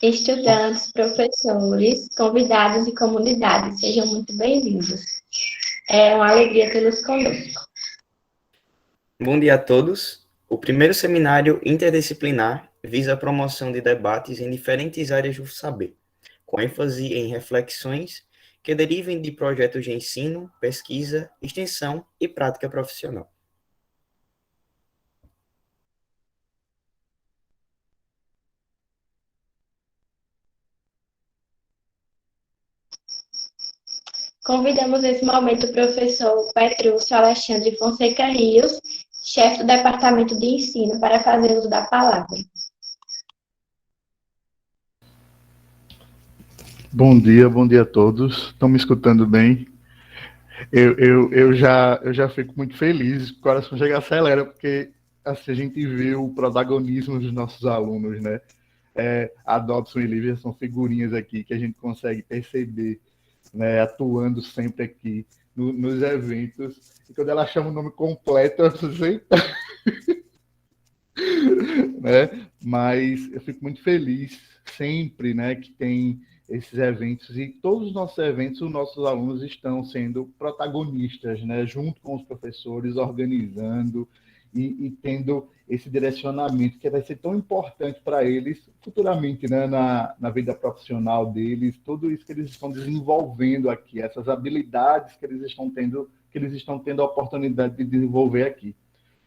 estudantes, professores, convidados e comunidade, sejam muito bem-vindos. É uma alegria tê-los conosco. Bom dia a todos. O primeiro seminário interdisciplinar visa a promoção de debates em diferentes áreas do saber, com ênfase em reflexões que derivem de projetos de ensino, pesquisa, extensão e prática profissional. Convidamos nesse momento o professor Petrúcio Alexandre Fonseca Rios, chefe do Departamento de Ensino, para fazer uso da palavra. Bom dia a todos. Estão me escutando bem? Eu já fico muito feliz, o coração chega a acelera, porque assim, a gente vê o protagonismo dos nossos alunos, né? A Dobson e Lívia são figurinhas aqui que a gente consegue perceber, né, atuando sempre aqui nos eventos. E quando ela chama o nome completo, eu sei, né? Mas eu fico muito feliz sempre, né, que tem esses eventos e todos os nossos eventos, os nossos alunos estão sendo protagonistas, né, junto com os professores, organizando e tendo esse direcionamento que vai ser tão importante para eles futuramente, né, na vida profissional deles, tudo isso que eles estão desenvolvendo aqui, essas habilidades que eles estão tendo a oportunidade de desenvolver aqui.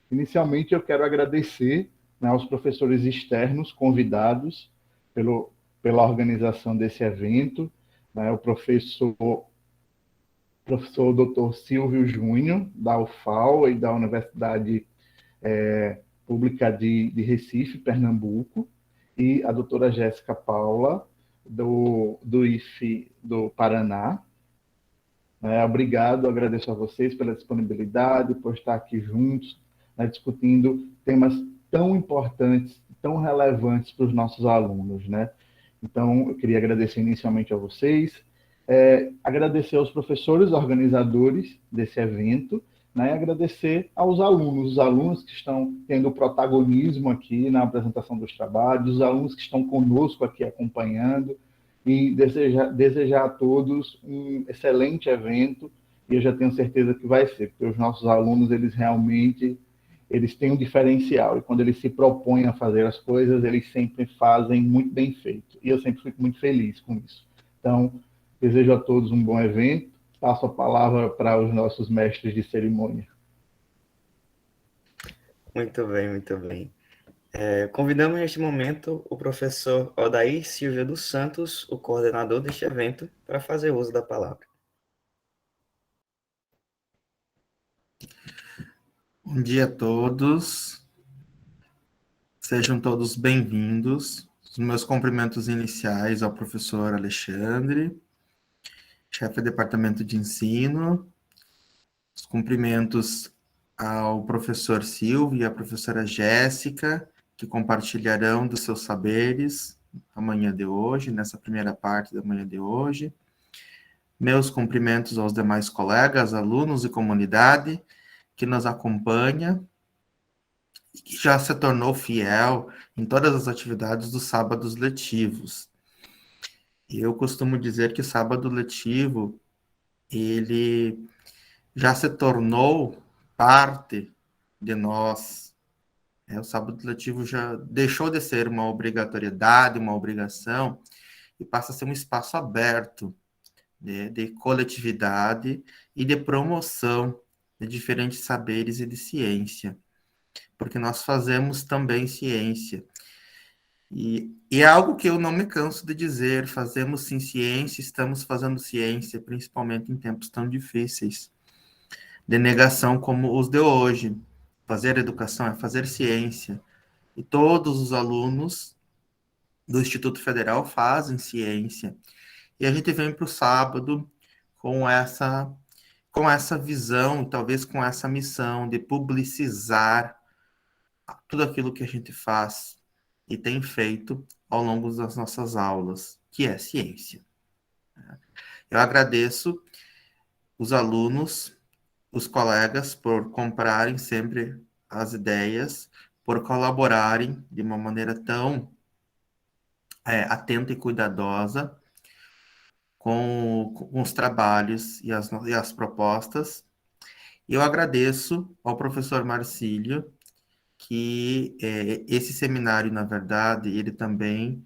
Inicialmente, eu quero agradecer, né, aos professores externos convidados pela organização desse evento, né, o professor Dr. Silvio Júnior, da UFAL e da Universidade Pública de Recife, Pernambuco, e a doutora Jéssica Paula, do IFE do Paraná. Obrigado, agradeço a vocês pela disponibilidade, por estar aqui juntos, né, discutindo temas tão importantes, tão relevantes para os nossos alunos, né? Então, eu queria agradecer inicialmente a vocês, agradecer aos professores organizadores desse evento, né, e agradecer aos alunos, os alunos que estão tendo protagonismo aqui na apresentação dos trabalhos, os alunos que estão conosco aqui acompanhando, e desejar a todos um excelente evento, e eu já tenho certeza que vai ser, porque os nossos alunos, eles realmente têm um diferencial, e quando eles se propõem a fazer as coisas, eles sempre fazem muito bem feito, e eu sempre fico muito feliz com isso. Então, desejo a todos um bom evento, passo a palavra para os nossos mestres de cerimônia. Muito bem, muito bem. Convidamos neste momento o professor Odair Silva dos Santos, o coordenador deste evento, para fazer uso da palavra. Bom dia a todos, sejam todos bem-vindos. Os meus cumprimentos iniciais ao professor Alexandre, chefe do Departamento de Ensino, os cumprimentos ao professor Silvio e à professora Jéssica, que compartilharão dos seus saberes amanhã de hoje, nessa primeira parte da manhã de hoje. Meus cumprimentos aos demais colegas, alunos e comunidade que nos acompanha e que já se tornou fiel em todas as atividades dos sábados letivos. Eu costumo dizer que o sábado letivo, ele já se tornou parte de nós. O sábado letivo já deixou de ser uma obrigatoriedade, uma obrigação, e passa a ser um espaço aberto, né, de coletividade e de promoção de diferentes saberes e de ciência, porque nós fazemos também ciência. E é algo que eu não me canso de dizer, fazemos sim ciência, estamos fazendo ciência, principalmente em tempos tão difíceis, de negação como os de hoje. Fazer educação é fazer ciência. E todos os alunos do Instituto Federal fazem ciência. E a gente vem para o sábado com essa visão, talvez com essa missão de publicizar tudo aquilo que a gente faz e tem feito ao longo das nossas aulas, que é ciência. Eu agradeço os alunos, os colegas, por comprarem sempre as ideias, por colaborarem de uma maneira tão atenta e cuidadosa com os trabalhos e as propostas. Eu agradeço ao professor Marcílio, que esse seminário, na verdade, ele também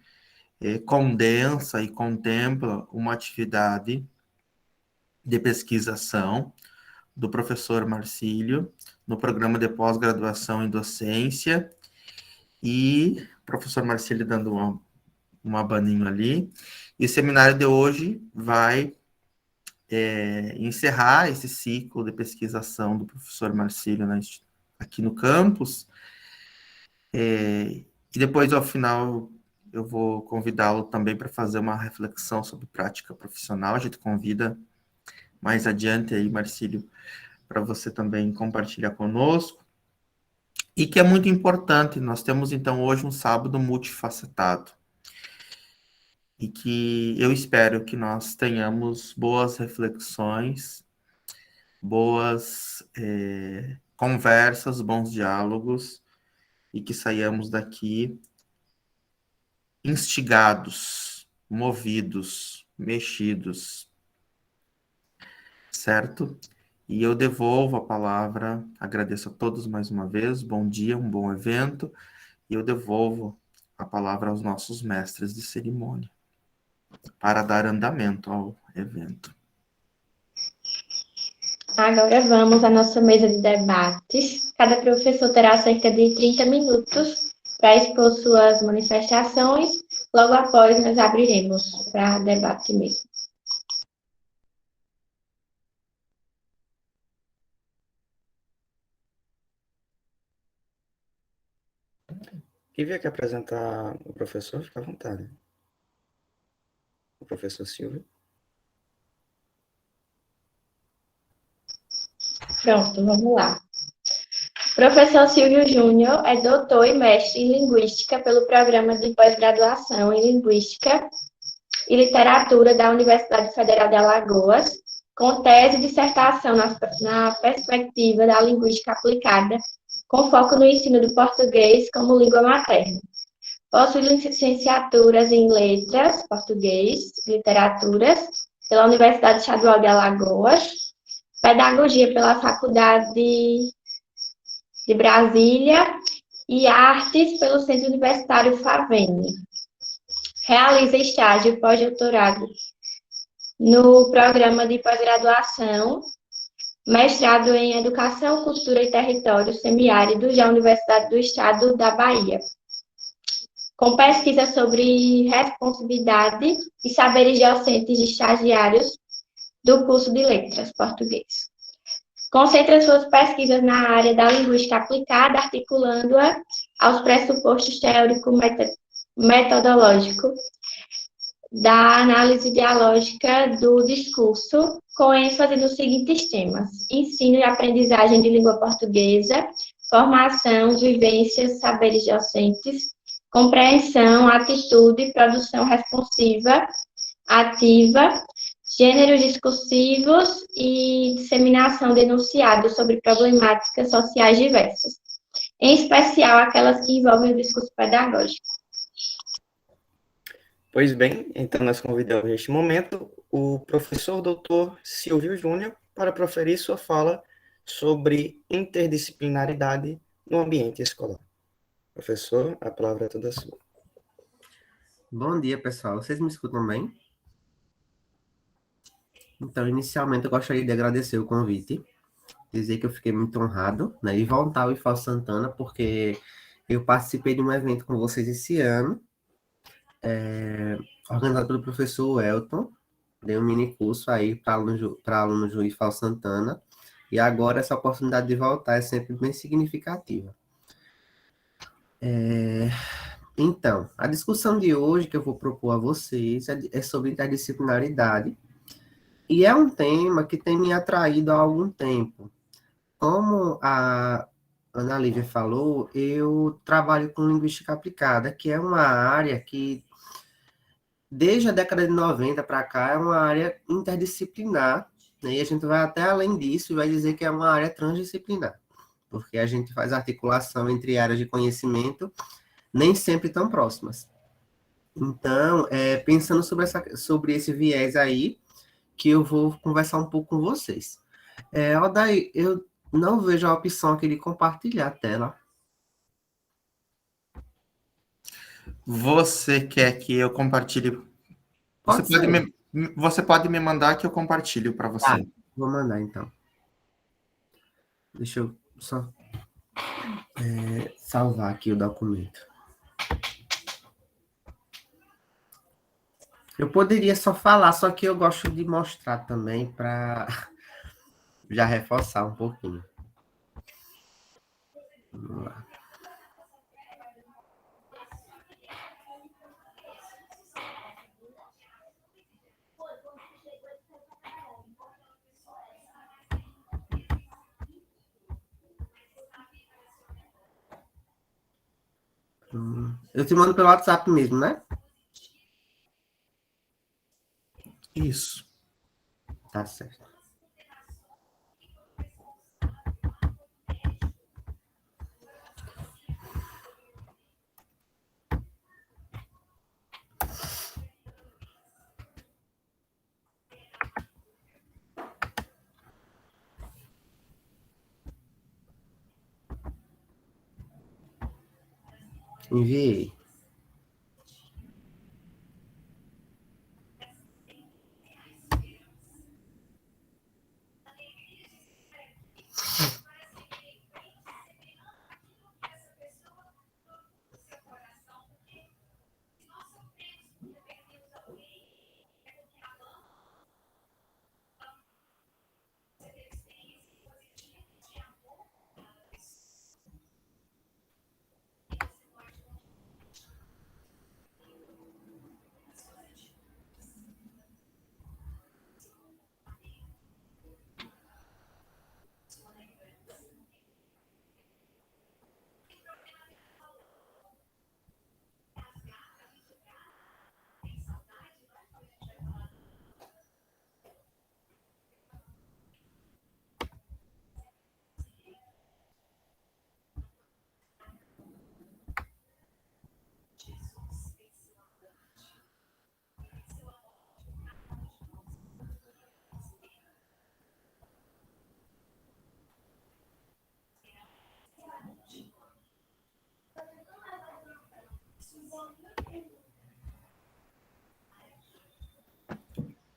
condensa e contempla uma atividade de pesquisação do professor Marcílio no programa de pós-graduação em docência, e o professor Marcílio dando um abaninho ali. E o seminário de hoje vai encerrar esse ciclo de pesquisação do professor Marcílio aqui no campus. E depois, ao final, eu vou convidá-lo também para fazer uma reflexão sobre prática profissional. A gente convida mais adiante aí, Marcílio, para você também compartilhar conosco. E que é muito importante, nós temos então hoje um sábado multifacetado. E que eu espero que nós tenhamos boas reflexões, boas conversas, bons diálogos, e que saiamos daqui instigados, movidos, mexidos, certo? E eu devolvo a palavra, agradeço a todos mais uma vez, bom dia, um bom evento, e eu devolvo a palavra aos nossos mestres de cerimônia, para dar andamento ao evento. Agora vamos à nossa mesa de debates. Cada professor terá cerca de 30 minutos para expor suas manifestações. Logo após, nós abriremos para debate mesmo. Quem vier aqui apresentar o professor, fica à vontade. O professor Silvio. Pronto, vamos lá. Professor Silvio Júnior é doutor e mestre em Linguística pelo Programa de Pós-Graduação em Linguística e Literatura da Universidade Federal de Alagoas, com tese e dissertação na perspectiva da linguística aplicada, com foco no ensino do português como língua materna. Possui licenciaturas em Letras, Português, Literaturas, pela Universidade Estadual de Alagoas, Pedagogia pela Faculdade de Brasília e Artes pelo Centro Universitário Favene. Realiza estágio pós-doutorado no programa de pós-graduação, mestrado em Educação, Cultura e Território Semiáridos da Universidade do Estado da Bahia, com pesquisa sobre responsividade e saberes docentes de estagiários do curso de Letras Português. Concentra suas pesquisas na área da linguística aplicada, articulando-a aos pressupostos teórico-metodológicos da análise dialógica do discurso, com ênfase nos seguintes temas: ensino e aprendizagem de língua portuguesa, formação, vivências, saberes docentes, compreensão, atitude, produção responsiva, ativa, gêneros discursivos e disseminação de enunciados sobre problemáticas sociais diversas, em especial aquelas que envolvem o discurso pedagógico. Pois bem, então nós convidamos neste momento o professor doutor Silvio Júnior para proferir sua fala sobre interdisciplinaridade no ambiente escolar. Professor, a palavra é toda sua. Bom dia, pessoal. Vocês me escutam bem? Então, inicialmente, eu gostaria de agradecer o convite, dizer que eu fiquei muito honrado, né, e voltar ao IFAL Santana, porque eu participei de um evento com vocês esse ano, organizado pelo professor Elton, dei um mini curso aí para alunos do IFAL Santana, e agora essa oportunidade de voltar é sempre bem significativa. Então, a discussão de hoje que eu vou propor a vocês é sobre interdisciplinaridade, e é um tema que tem me atraído há algum tempo. Como a Ana Lívia falou, eu trabalho com linguística aplicada, que é uma área que, desde a década de 90 para cá, é uma área interdisciplinar, né? E a gente vai até além disso e vai dizer que é uma área transdisciplinar, porque a gente faz articulação entre áreas de conhecimento nem sempre tão próximas. Então, pensando sobre esse viés aí, que eu vou conversar um pouco com vocês. Odair, eu não vejo a opção aqui de compartilhar a tela. Você quer que eu compartilhe? Pode ser. Você pode me mandar que eu compartilho para Tá, você. vou mandar então. Deixa eu só salvar aqui o documento. Eu poderia só falar, só que eu gosto de mostrar também para já reforçar um pouquinho. Vamos lá. Eu te mando pelo WhatsApp mesmo, né? Isso. Tá certo. Enviei.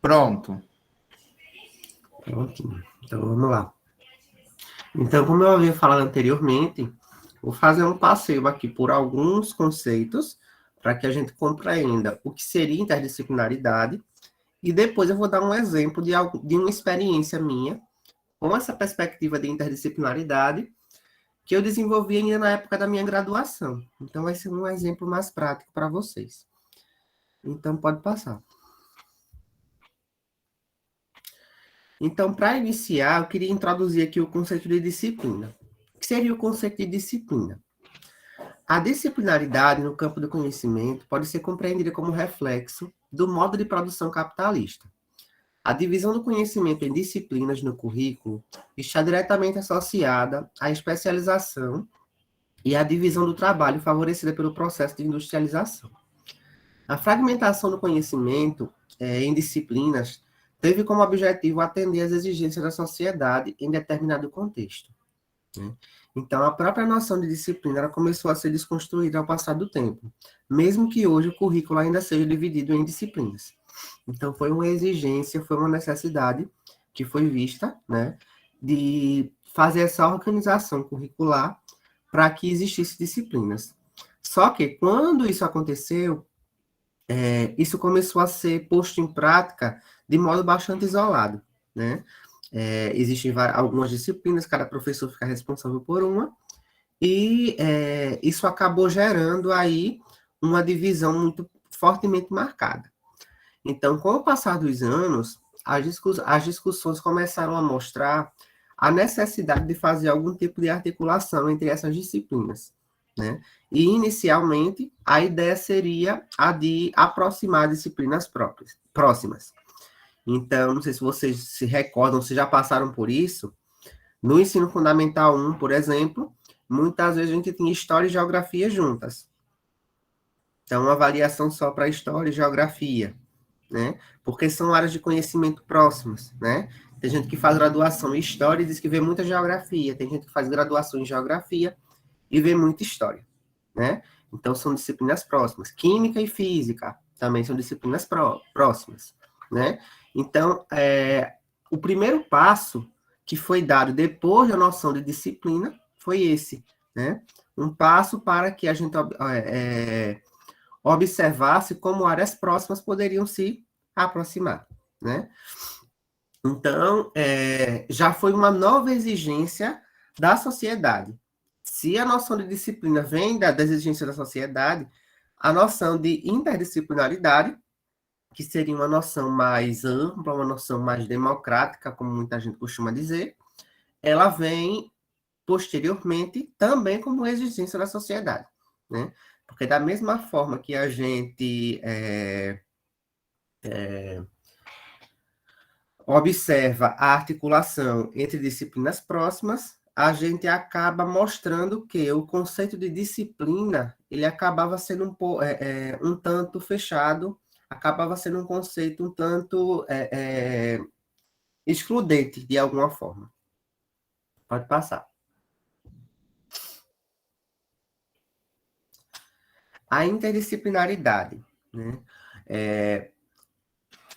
Pronto. Pronto. Então, vamos lá. Então, como eu havia falado anteriormente, vou fazer um passeio aqui por alguns conceitos para que a gente compreenda o que seria interdisciplinaridade e depois eu vou dar um exemplo de uma experiência minha com essa perspectiva de interdisciplinaridade que eu desenvolvi ainda na época da minha graduação. Então, vai ser um exemplo mais prático para vocês. Então, pode passar. Então, para iniciar, eu queria introduzir aqui o conceito de disciplina. O que seria o conceito de disciplina? A disciplinaridade no campo do conhecimento pode ser compreendida como reflexo do modo de produção capitalista. A divisão do conhecimento em disciplinas no currículo está diretamente associada à especialização e à divisão do trabalho favorecida pelo processo de industrialização. A fragmentação do conhecimento em disciplinas teve como objetivo atender às exigências da sociedade em determinado contexto. Então, a própria noção de disciplina ela começou a ser desconstruída ao passar do tempo, mesmo que hoje o currículo ainda seja dividido em disciplinas. Então, foi uma exigência, foi uma necessidade que foi vista, né, de fazer essa organização curricular para que existissem disciplinas. Só que, quando isso aconteceu, isso começou a ser posto em prática de modo bastante isolado, né? Existem algumas disciplinas, cada professor fica responsável por uma, e isso acabou gerando aí uma divisão muito fortemente marcada. Então, com o passar dos anos, as discussões começaram a mostrar a necessidade de fazer algum tipo de articulação entre essas disciplinas, né? E, inicialmente, a ideia seria a de aproximar disciplinas próximas. Então, não sei se vocês se recordam, se já passaram por isso. No ensino fundamental 1, por exemplo, muitas vezes a gente tinha história e geografia juntas. Então, uma avaliação só para história e geografia, né? Porque são áreas de conhecimento próximas, né? Tem gente que faz graduação em história e diz que vê muita geografia. Tem gente que faz graduação em geografia e vê muita história, né? Então, são disciplinas próximas. Química e física também são disciplinas próximas, né? Então, o primeiro passo que foi dado depois da noção de disciplina foi esse, né? Um passo para que a gente observasse como áreas próximas poderiam se aproximar, né? Então, já foi uma nova exigência da sociedade. Se a noção de disciplina vem da exigência da sociedade, a noção de interdisciplinaridade, que seria uma noção mais ampla, uma noção mais democrática, como muita gente costuma dizer, ela vem posteriormente também como exigência da sociedade, né? Porque da mesma forma que a gente observa a articulação entre disciplinas próximas, a gente acaba mostrando que o conceito de disciplina, ele acabava sendo um tanto fechado, acabava sendo um conceito um tanto excludente, de alguma forma. Pode passar. A interdisciplinaridade, né?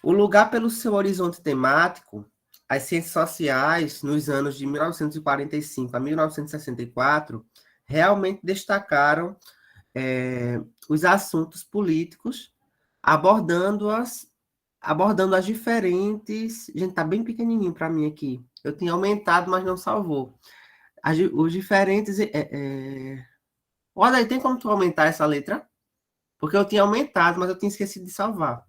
O lugar pelo seu horizonte temático, as ciências sociais, nos anos de 1945 a 1964, realmente destacaram os assuntos políticos, abordando as diferentes... Gente, tá bem pequenininho para mim aqui. Eu tinha aumentado, mas não salvou. Os diferentes... Olha aí, tem como tu aumentar essa letra? Porque eu tinha aumentado, mas eu tinha esquecido de salvar.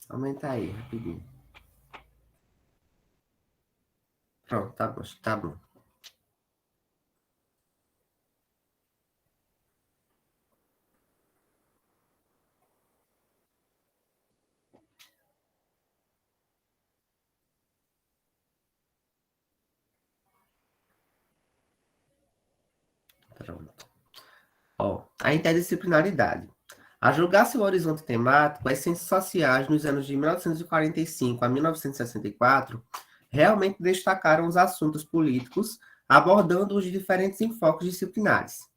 Aumenta aí, rapidinho. Pronto, tá bom, tá bom. Pronto. Ó, a interdisciplinaridade. A julgar seu horizonte temático, as ciências sociais, nos anos de 1945 a 1964, realmente destacaram os assuntos políticos, abordando os diferentes enfoques disciplinares.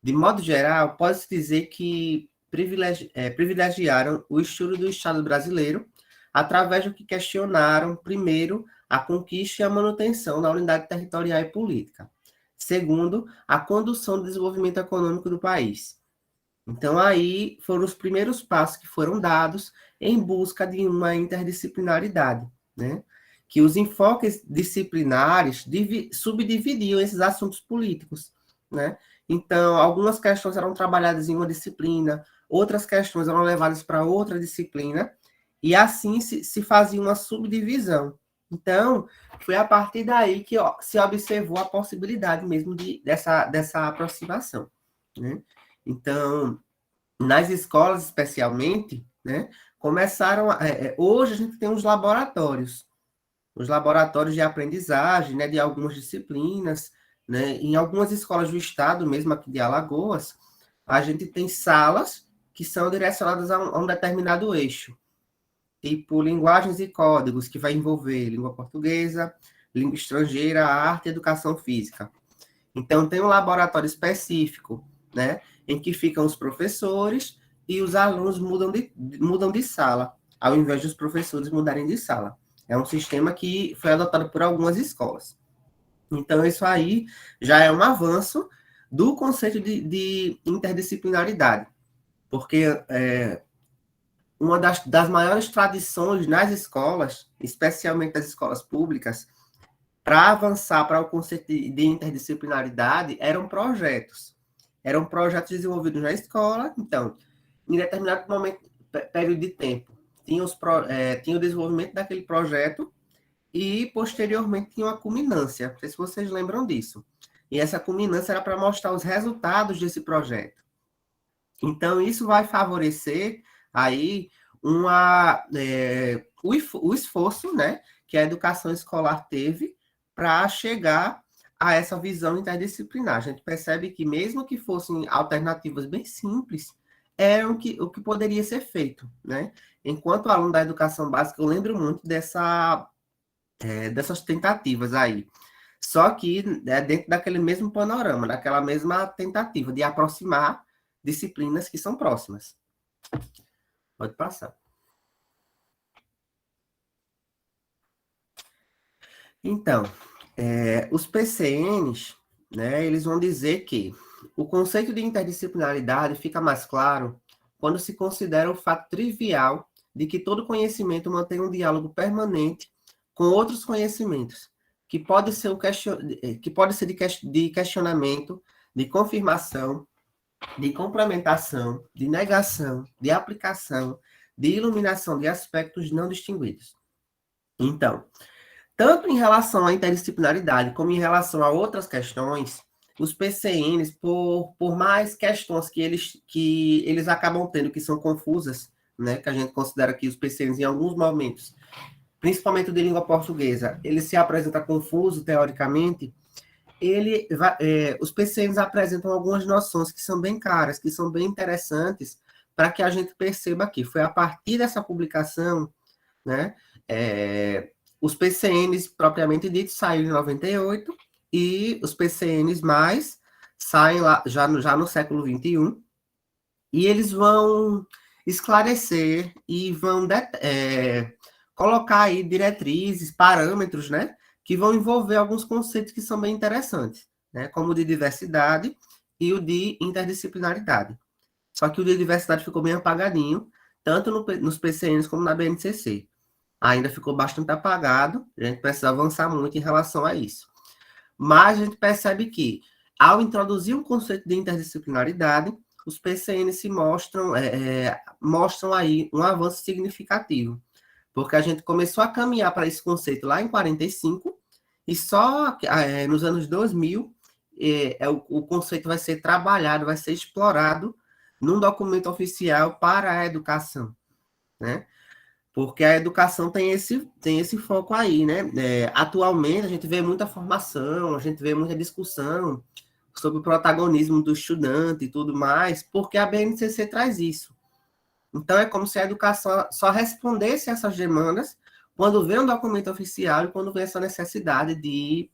De modo geral, pode-se dizer que privilegiaram o estudo do Estado brasileiro, através do que questionaram, primeiro, a conquista e a manutenção da unidade territorial e política. Segundo, a condução do desenvolvimento econômico do país. Então, aí foram os primeiros passos que foram dados em busca de uma interdisciplinaridade, né? Que os enfoques disciplinares subdividiam esses assuntos políticos, né? Então, algumas questões eram trabalhadas em uma disciplina, outras questões eram levadas para outra disciplina, e assim se fazia uma subdivisão. Então, foi a partir daí que se observou a possibilidade mesmo dessa aproximação, né? Então, nas escolas especialmente, né, começaram... hoje a gente tem os laboratórios de aprendizagem, né, de algumas disciplinas, né? Em algumas escolas do estado, mesmo aqui de Alagoas, a gente tem salas que são direcionadas a um determinado eixo, tipo linguagens e códigos, que vai envolver língua portuguesa, língua estrangeira, arte e educação física. Então, tem um laboratório específico, né, em que ficam os professores e os alunos mudam de sala, ao invés dos professores mudarem de sala. É um sistema que foi adotado por algumas escolas. Então, isso aí já é um avanço do conceito de interdisciplinaridade, porque uma das maiores tradições nas escolas, especialmente nas escolas públicas, para avançar para o conceito de interdisciplinaridade, eram projetos. Eram projetos desenvolvidos na escola, então, em determinado período de tempo, tinha o desenvolvimento daquele projeto e, posteriormente, tinha uma culminância. Não sei se vocês lembram disso. E essa culminância era para mostrar os resultados desse projeto. Então, isso vai favorecer aí o esforço, né, que a educação escolar teve para chegar a essa visão interdisciplinar. A gente percebe que, mesmo que fossem alternativas bem simples, é o que poderia ser feito, né? Enquanto aluno da educação básica, eu lembro muito dessas tentativas aí. Só que dentro daquele mesmo panorama, daquela mesma tentativa de aproximar disciplinas que são próximas. Pode passar. Então, os PCNs, né, eles vão dizer que o conceito de interdisciplinaridade fica mais claro quando se considera o fato trivial de que todo conhecimento mantém um diálogo permanente com outros conhecimentos, que pode ser de questionamento, de confirmação, de complementação, de negação, de aplicação, de iluminação de aspectos não distinguidos. Então, tanto em relação à interdisciplinaridade como em relação a outras questões, os PCNs, por mais questões que eles acabam tendo que são confusas, né, que a gente considera que os PCNs em alguns momentos, principalmente de língua portuguesa, ele se apresenta confuso teoricamente, os PCNs apresentam algumas noções que são bem caras, que são bem interessantes, para que a gente perceba que foi a partir dessa publicação, né, os PCNs propriamente ditos saíram em 98 e os PCNs mais saem lá já no século XXI, e eles vão esclarecer e vão colocar aí diretrizes, parâmetros, né, que vão envolver alguns conceitos que são bem interessantes, né, como o de diversidade e o de interdisciplinaridade. Só que o de diversidade ficou bem apagadinho, tanto nos PCNs como na BNCC. Ainda ficou bastante apagado, a gente precisa avançar muito em relação a isso. Mas a gente percebe que, ao introduzir um conceito de interdisciplinaridade, os PCNs se mostram aí um avanço significativo, porque a gente começou a caminhar para esse conceito lá em 45, e só nos anos 2000 o conceito vai ser trabalhado, vai ser explorado num documento oficial para a educação, né? Porque a educação tem esse foco aí, né? Atualmente, a gente vê muita formação, a gente vê muita discussão sobre o protagonismo do estudante e tudo mais, porque a BNCC traz isso. Então, é como se a educação só respondesse a essas demandas quando vê um documento oficial e quando vê essa necessidade de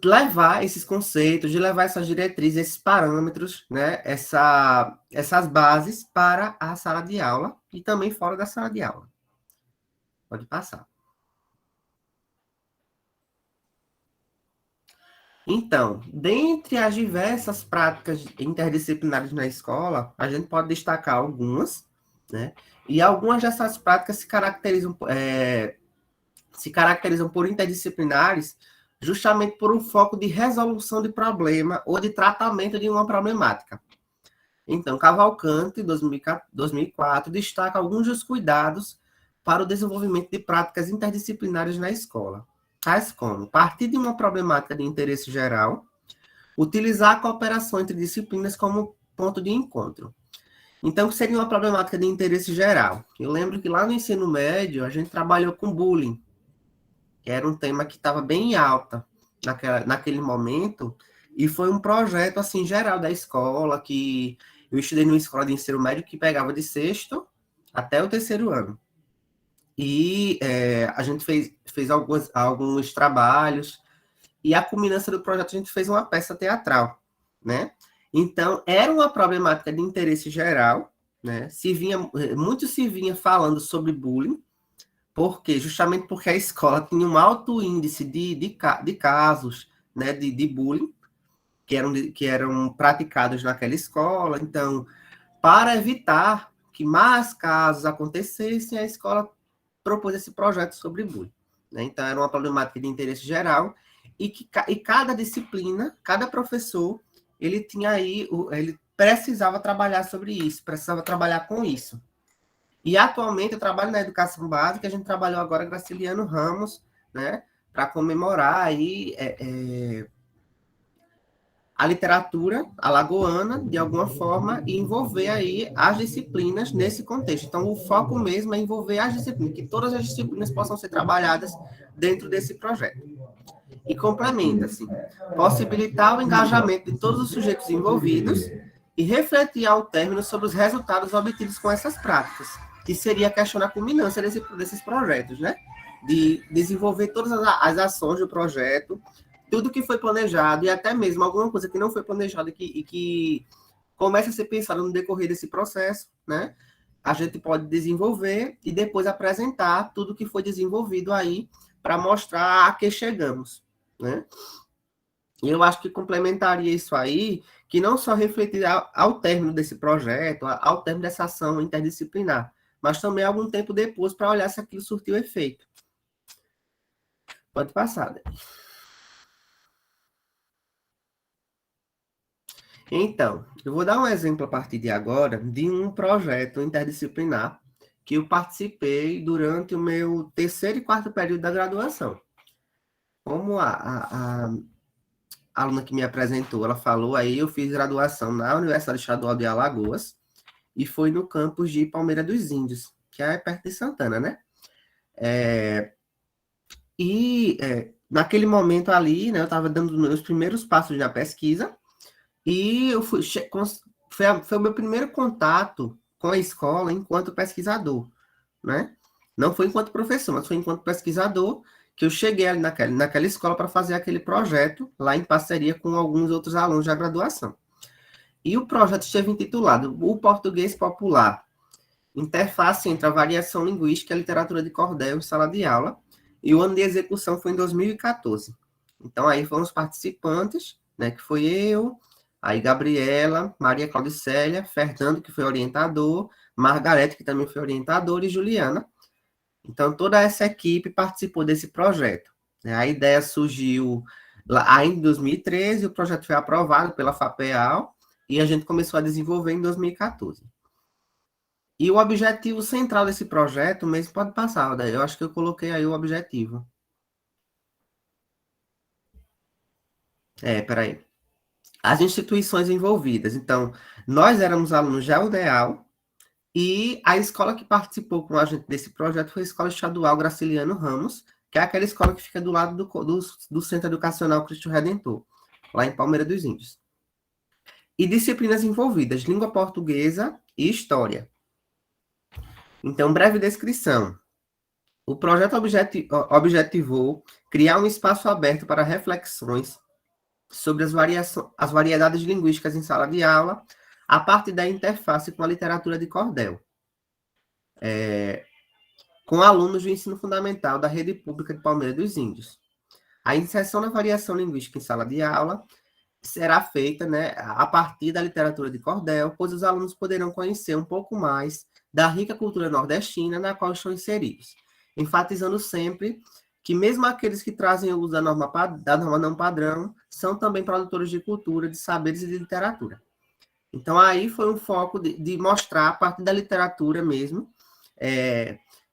levar esses conceitos, de levar essas diretrizes, esses parâmetros, né, essas bases para a sala de aula e também fora da sala de aula. Pode passar. Então, dentre as diversas práticas interdisciplinares na escola, a gente pode destacar algumas, né? E algumas dessas práticas se caracterizam por interdisciplinares justamente por um foco de resolução de problema ou de tratamento de uma problemática. Então, Cavalcante, em 2004, destaca alguns dos cuidados para o desenvolvimento de práticas interdisciplinares na escola, tais como partir de uma problemática de interesse geral, utilizar a cooperação entre disciplinas como ponto de encontro. Então, o que seria uma problemática de interesse geral? Eu lembro que lá no ensino médio, a gente trabalhou com bullying, que era um tema que estava bem em alta naquele momento, e foi um projeto, assim, geral da escola, que eu estudei numa escola de ensino médio que pegava de sexto até o terceiro ano. E a gente fez alguns trabalhos, e a culminância do projeto a gente fez uma peça teatral, né? Então, era uma problemática de interesse geral, né? Muito se vinha falando sobre bullying, justamente porque a escola tinha um alto índice de casos, né, de bullying que eram praticados naquela escola. Então, para evitar que mais casos acontecessem, a escola propôs esse projeto sobre bullying, né? Então, era uma problemática de interesse geral e cada disciplina, cada professor, ele tinha aí, ele precisava trabalhar sobre isso, precisava trabalhar com isso. E atualmente eu trabalho na educação básica, a gente trabalhou agora Graciliano Ramos, né, para comemorar aí a literatura alagoana, de alguma forma, e envolver aí as disciplinas nesse contexto. Então, o foco mesmo é envolver as disciplinas, que todas as disciplinas possam ser trabalhadas dentro desse projeto. E complementa, assim, possibilitar o engajamento de todos os sujeitos envolvidos e refletir ao término sobre os resultados obtidos com essas práticas, que seria a questão da culminância desses projetos, né? De desenvolver todas as ações do projeto, tudo que foi planejado e até mesmo alguma coisa que não foi planejada e que começa a ser pensada no decorrer desse processo, né? A gente pode desenvolver e depois apresentar tudo que foi desenvolvido aí para mostrar a que chegamos, né? E eu acho que complementaria isso aí, que não só refletir ao término desse projeto, ao término dessa ação interdisciplinar, mas também algum tempo depois para olhar se aquilo surtiu efeito. Pode passar, né? Então, eu vou dar um exemplo a partir de agora de um projeto interdisciplinar que eu participei durante o meu terceiro e quarto período da graduação. Como a aluna que me apresentou, ela falou, aí eu fiz graduação na Universidade Estadual de Alagoas e foi no campus de Palmeira dos Índios, que é perto de Santana, né? Naquele momento ali, né, eu estava dando meus primeiros passos na pesquisa e eu foi o meu primeiro contato com a escola enquanto pesquisador, né? Não foi enquanto professor, mas foi enquanto pesquisador que eu cheguei ali naquela escola para fazer aquele projeto, lá em parceria com alguns outros alunos da graduação. E o projeto esteve intitulado O Português Popular, interface entre a variação linguística e a literatura de cordel em sala de aula, e o ano de execução foi em 2014. Então, aí foram os participantes, né, que foi eu, aí Gabriela, Maria Claudicélia, Fernando, que foi orientador, Margarete, que também foi orientadora, e Juliana. Então, toda essa equipe participou desse projeto. A ideia surgiu ainda em 2013, o projeto foi aprovado pela FAPEAL, e a gente começou a desenvolver em 2014. E o objetivo central desse projeto, mesmo pode passar, daí eu acho que eu coloquei aí o objetivo. Peraí. As instituições envolvidas. Então, nós éramos alunos da UDEAL, e a escola que participou com a gente desse projeto foi a Escola Estadual Graciliano Ramos, que é aquela escola que fica do lado do Centro Educacional Cristo Redentor, lá em Palmeira dos Índios. E disciplinas envolvidas, língua portuguesa e história. Então, breve descrição. O projeto objetivou criar um espaço aberto para reflexões sobre as variedades linguísticas em sala de aula, a partir da interface com a literatura de cordel, com alunos do ensino fundamental da rede pública de Palmeira dos Índios. A inserção da variação linguística em sala de aula será feita, né, a partir da literatura de cordel, pois os alunos poderão conhecer um pouco mais da rica cultura nordestina na qual estão inseridos, enfatizando sempre que mesmo aqueles que trazem o uso da norma não padrão são também produtores de cultura, de saberes e de literatura. Então, aí foi um foco de mostrar, a partir da literatura mesmo,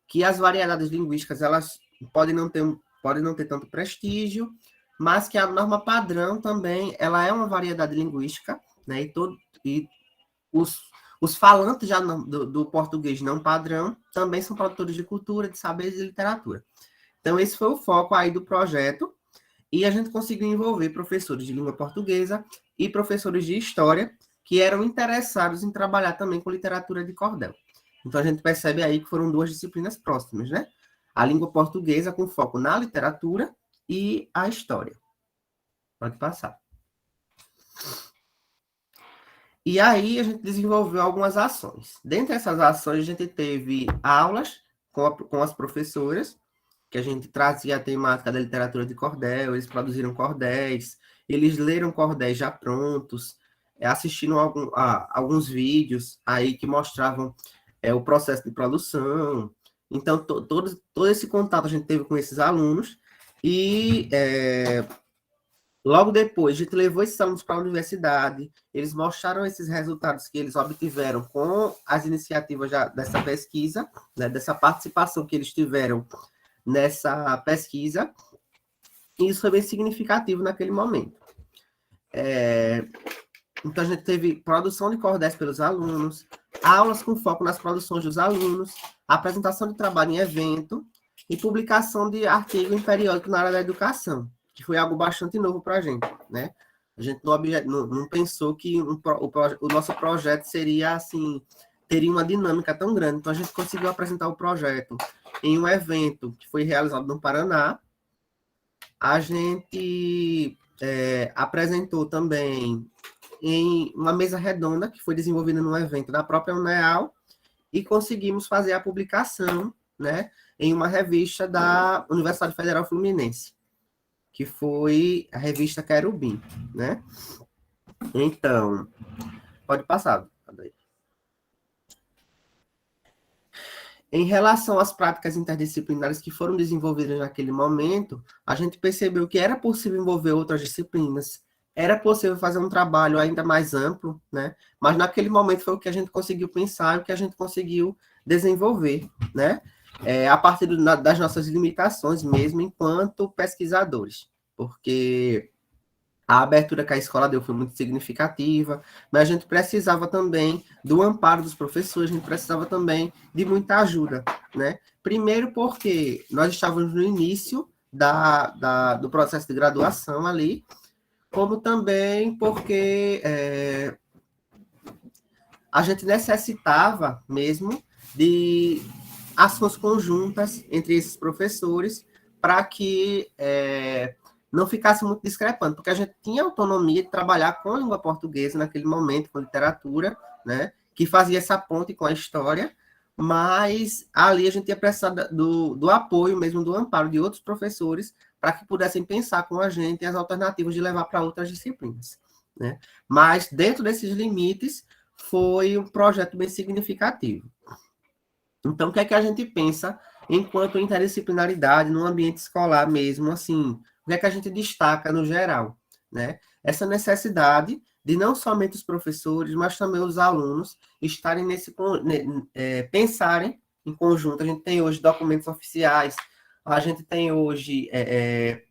que as variedades linguísticas elas podem não ter tanto prestígio, mas que a norma padrão também ela é uma variedade linguística, né? E os falantes já do português não padrão também são produtores de cultura, de saberes e de literatura. Então, esse foi o foco aí do projeto, e a gente conseguiu envolver professores de língua portuguesa e professores de história, que eram interessados em trabalhar também com literatura de cordel. Então, a gente percebe aí que foram duas disciplinas próximas, né? A língua portuguesa com foco na literatura e a história. Pode passar. E aí, a gente desenvolveu algumas ações. Dentre essas ações, a gente teve aulas com as professoras, que a gente trazia a temática da literatura de cordel, eles produziram cordéis, eles leram cordéis já prontos, assistiram alguns vídeos aí que mostravam o processo de produção. Então, todo esse contato a gente teve com esses alunos, e logo depois a gente levou esses alunos para a universidade, eles mostraram esses resultados que eles obtiveram com as iniciativas dessa pesquisa, né, dessa participação que eles tiveram nessa pesquisa, e isso foi bem significativo naquele momento. Então, a gente teve produção de cordéis pelos alunos, aulas com foco nas produções dos alunos, apresentação de trabalho em evento e publicação de artigo em periódico na área da educação, que foi algo bastante novo para a gente, né? A gente não pensou que o nosso projeto seria assim, teria uma dinâmica tão grande. Então, a gente conseguiu apresentar o projeto em um evento que foi realizado no Paraná. A gente apresentou também em uma mesa redonda que foi desenvolvida num evento da própria UNEAL e conseguimos fazer a publicação, né, em uma revista da Universidade Federal Fluminense, que foi a revista Querubim, né? Então, pode passar. Em relação às práticas interdisciplinares que foram desenvolvidas naquele momento, a gente percebeu que era possível envolver outras disciplinas, era possível fazer um trabalho ainda mais amplo, né? Mas naquele momento foi o que a gente conseguiu pensar, o que a gente conseguiu desenvolver, né? A partir das nossas limitações mesmo, enquanto pesquisadores, porque a abertura que a escola deu foi muito significativa, mas a gente precisava também do amparo dos professores, a gente precisava também de muita ajuda, né? Primeiro porque nós estávamos no início do processo de graduação ali, como também porque a gente necessitava mesmo de ações conjuntas entre esses professores para que não ficasse muito discrepante, porque a gente tinha autonomia de trabalhar com a língua portuguesa naquele momento, com literatura, né, que fazia essa ponte com a história, mas ali a gente ia precisar do apoio mesmo, do amparo de outros professores para que pudessem pensar com a gente as alternativas de levar para outras disciplinas, né? Mas dentro desses limites foi um projeto bem significativo. Então, o que é que a gente pensa enquanto interdisciplinaridade no ambiente escolar mesmo, assim, o que é que a gente destaca no geral, né? Essa necessidade de não somente os professores, mas também os alunos estarem pensarem em conjunto. A gente tem hoje documentos oficiais, a gente tem hoje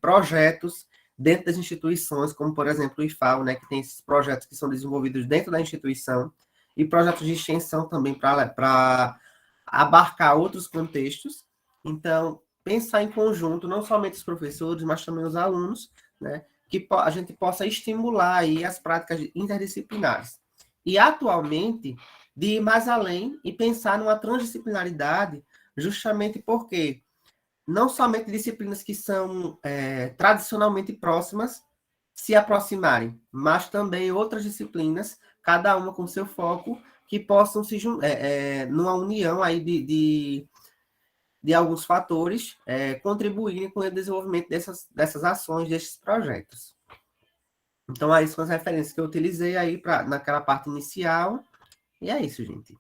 projetos dentro das instituições, como, por exemplo, o IFAO, né, que tem esses projetos que são desenvolvidos dentro da instituição, e projetos de extensão também para abarcar outros contextos. Então, pensar em conjunto, não somente os professores, mas também os alunos, né, que a gente possa estimular aí as práticas interdisciplinares. E, atualmente, de ir mais além e pensar numa transdisciplinaridade, justamente porque não somente disciplinas que são tradicionalmente próximas se aproximarem, mas também outras disciplinas, cada uma com seu foco, que possam se numa união aí de alguns fatores, contribuírem com o desenvolvimento dessas ações, desses projetos. Então, aí são as referências que eu utilizei aí naquela parte inicial, e é isso, gente.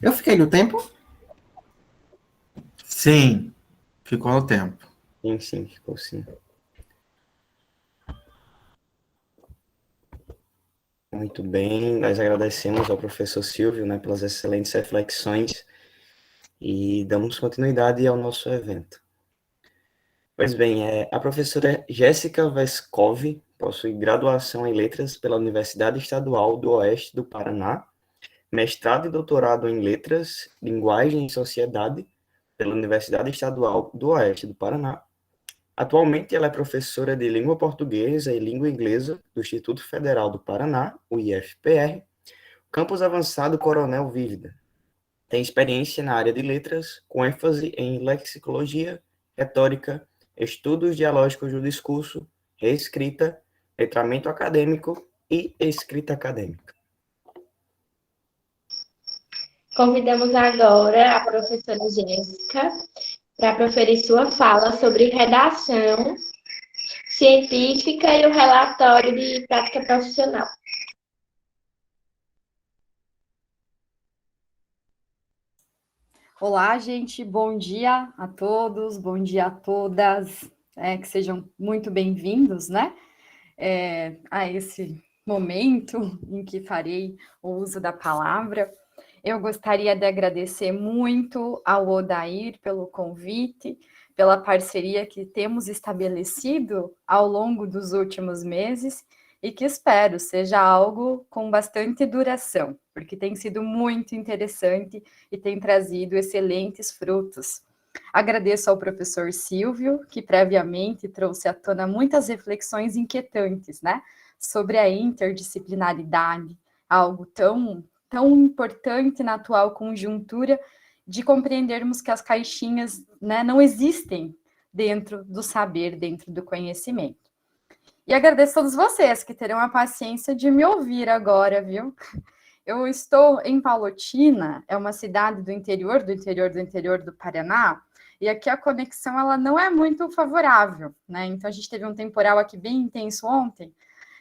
Eu fiquei no tempo? Sim, ficou no tempo. Sim, ficou sim. Muito bem, nós agradecemos ao professor Silvio, né, pelas excelentes reflexões e damos continuidade ao nosso evento. Pois bem, a professora Jéssica Vescov possui graduação em Letras pela Universidade Estadual do Oeste do Paraná, mestrado e doutorado em Letras, Linguagem e Sociedade pela Universidade Estadual do Oeste do Paraná. Atualmente, ela é professora de Língua Portuguesa e Língua Inglesa do Instituto Federal do Paraná, o IFPR, Campus Avançado Coronel Vívida. Tem experiência na área de letras, com ênfase em lexicologia, retórica, estudos dialógicos do discurso, reescrita, letramento acadêmico e escrita acadêmica. Convidamos agora a professora Jéssica para proferir sua fala sobre redação científica e o relatório de prática profissional. Olá, gente, bom dia a todos, bom dia a todas, que sejam muito bem-vindos, né, a esse momento em que farei o uso da palavra, eu gostaria de agradecer muito ao Odair pelo convite, pela parceria que temos estabelecido ao longo dos últimos meses e que espero seja algo com bastante duração, porque tem sido muito interessante e tem trazido excelentes frutos. Agradeço ao professor Silvio, que previamente trouxe à tona muitas reflexões inquietantes, né, sobre a interdisciplinaridade, algo tão importante na atual conjuntura de compreendermos que as caixinhas, né, não existem dentro do saber, dentro do conhecimento. E agradeço a todos vocês que terão a paciência de me ouvir agora, viu? Eu estou em Palotina, é uma cidade do interior do Paraná, e aqui a conexão ela não é muito favorável, né? Então a gente teve um temporal aqui bem intenso ontem.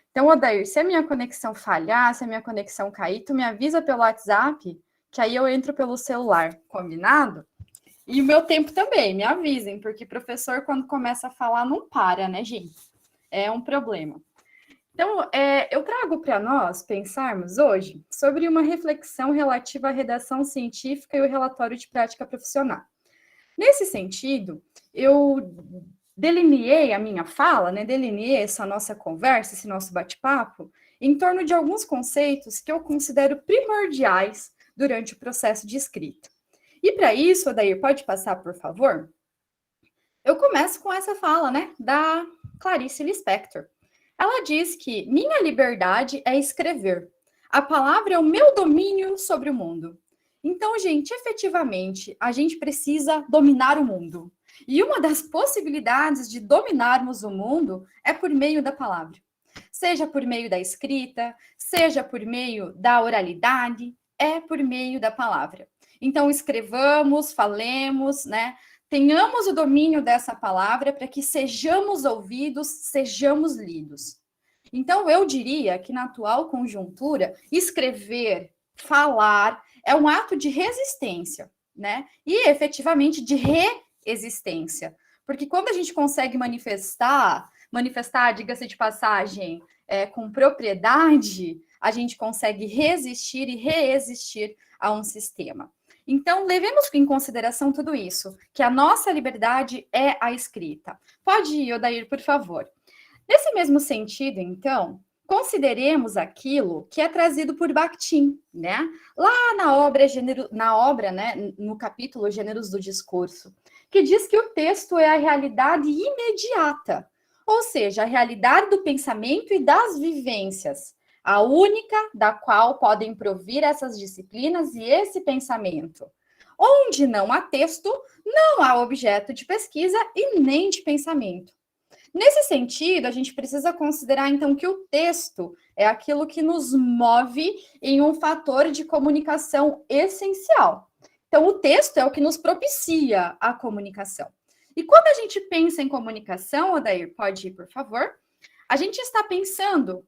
Então, Odair, se a minha conexão falhar, se a minha conexão cair, tu me avisa pelo WhatsApp, que aí eu entro pelo celular, combinado? E o meu tempo também, me avisem, porque professor, quando começa a falar, não para, né, gente? É um problema. Então, eu trago para nós pensarmos hoje sobre uma reflexão relativa à redação científica e o relatório de prática profissional. Nesse sentido, eu delineei a minha fala, né, delineei essa nossa conversa, esse nosso bate-papo, em torno de alguns conceitos que eu considero primordiais durante o processo de escrita. E para isso, Odair, pode passar, por favor? Eu começo com essa fala, né, da Clarice Lispector. Ela diz que minha liberdade é escrever. A palavra é o meu domínio sobre o mundo. Então, gente, efetivamente, a gente precisa dominar o mundo. E uma das possibilidades de dominarmos o mundo é por meio da palavra. Seja por meio da escrita, seja por meio da oralidade, é por meio da palavra. Então, escrevamos, falemos, né? Tenhamos o domínio dessa palavra para que sejamos ouvidos, sejamos lidos. Então, eu diria que na atual conjuntura, escrever, falar, é um ato de resistência, né? E efetivamente de reexistência. Porque quando a gente consegue manifestar, diga-se de passagem, com propriedade, a gente consegue resistir e reexistir a um sistema. Então, levemos em consideração tudo isso, que a nossa liberdade é a escrita. Pode ir, Odair, por favor. Nesse mesmo sentido, então, consideremos aquilo que é trazido por Bakhtin, né? Lá na obra, né, no capítulo Gêneros do Discurso, que diz que o texto é a realidade imediata, ou seja, a realidade do pensamento e das vivências, a única da qual podem provir essas disciplinas e esse pensamento. Onde não há texto, não há objeto de pesquisa e nem de pensamento. Nesse sentido, a gente precisa considerar, então, que o texto é aquilo que nos move em um fator de comunicação essencial. Então, o texto é o que nos propicia a comunicação. E quando a gente pensa em comunicação, Odair, pode ir, por favor, a gente está pensando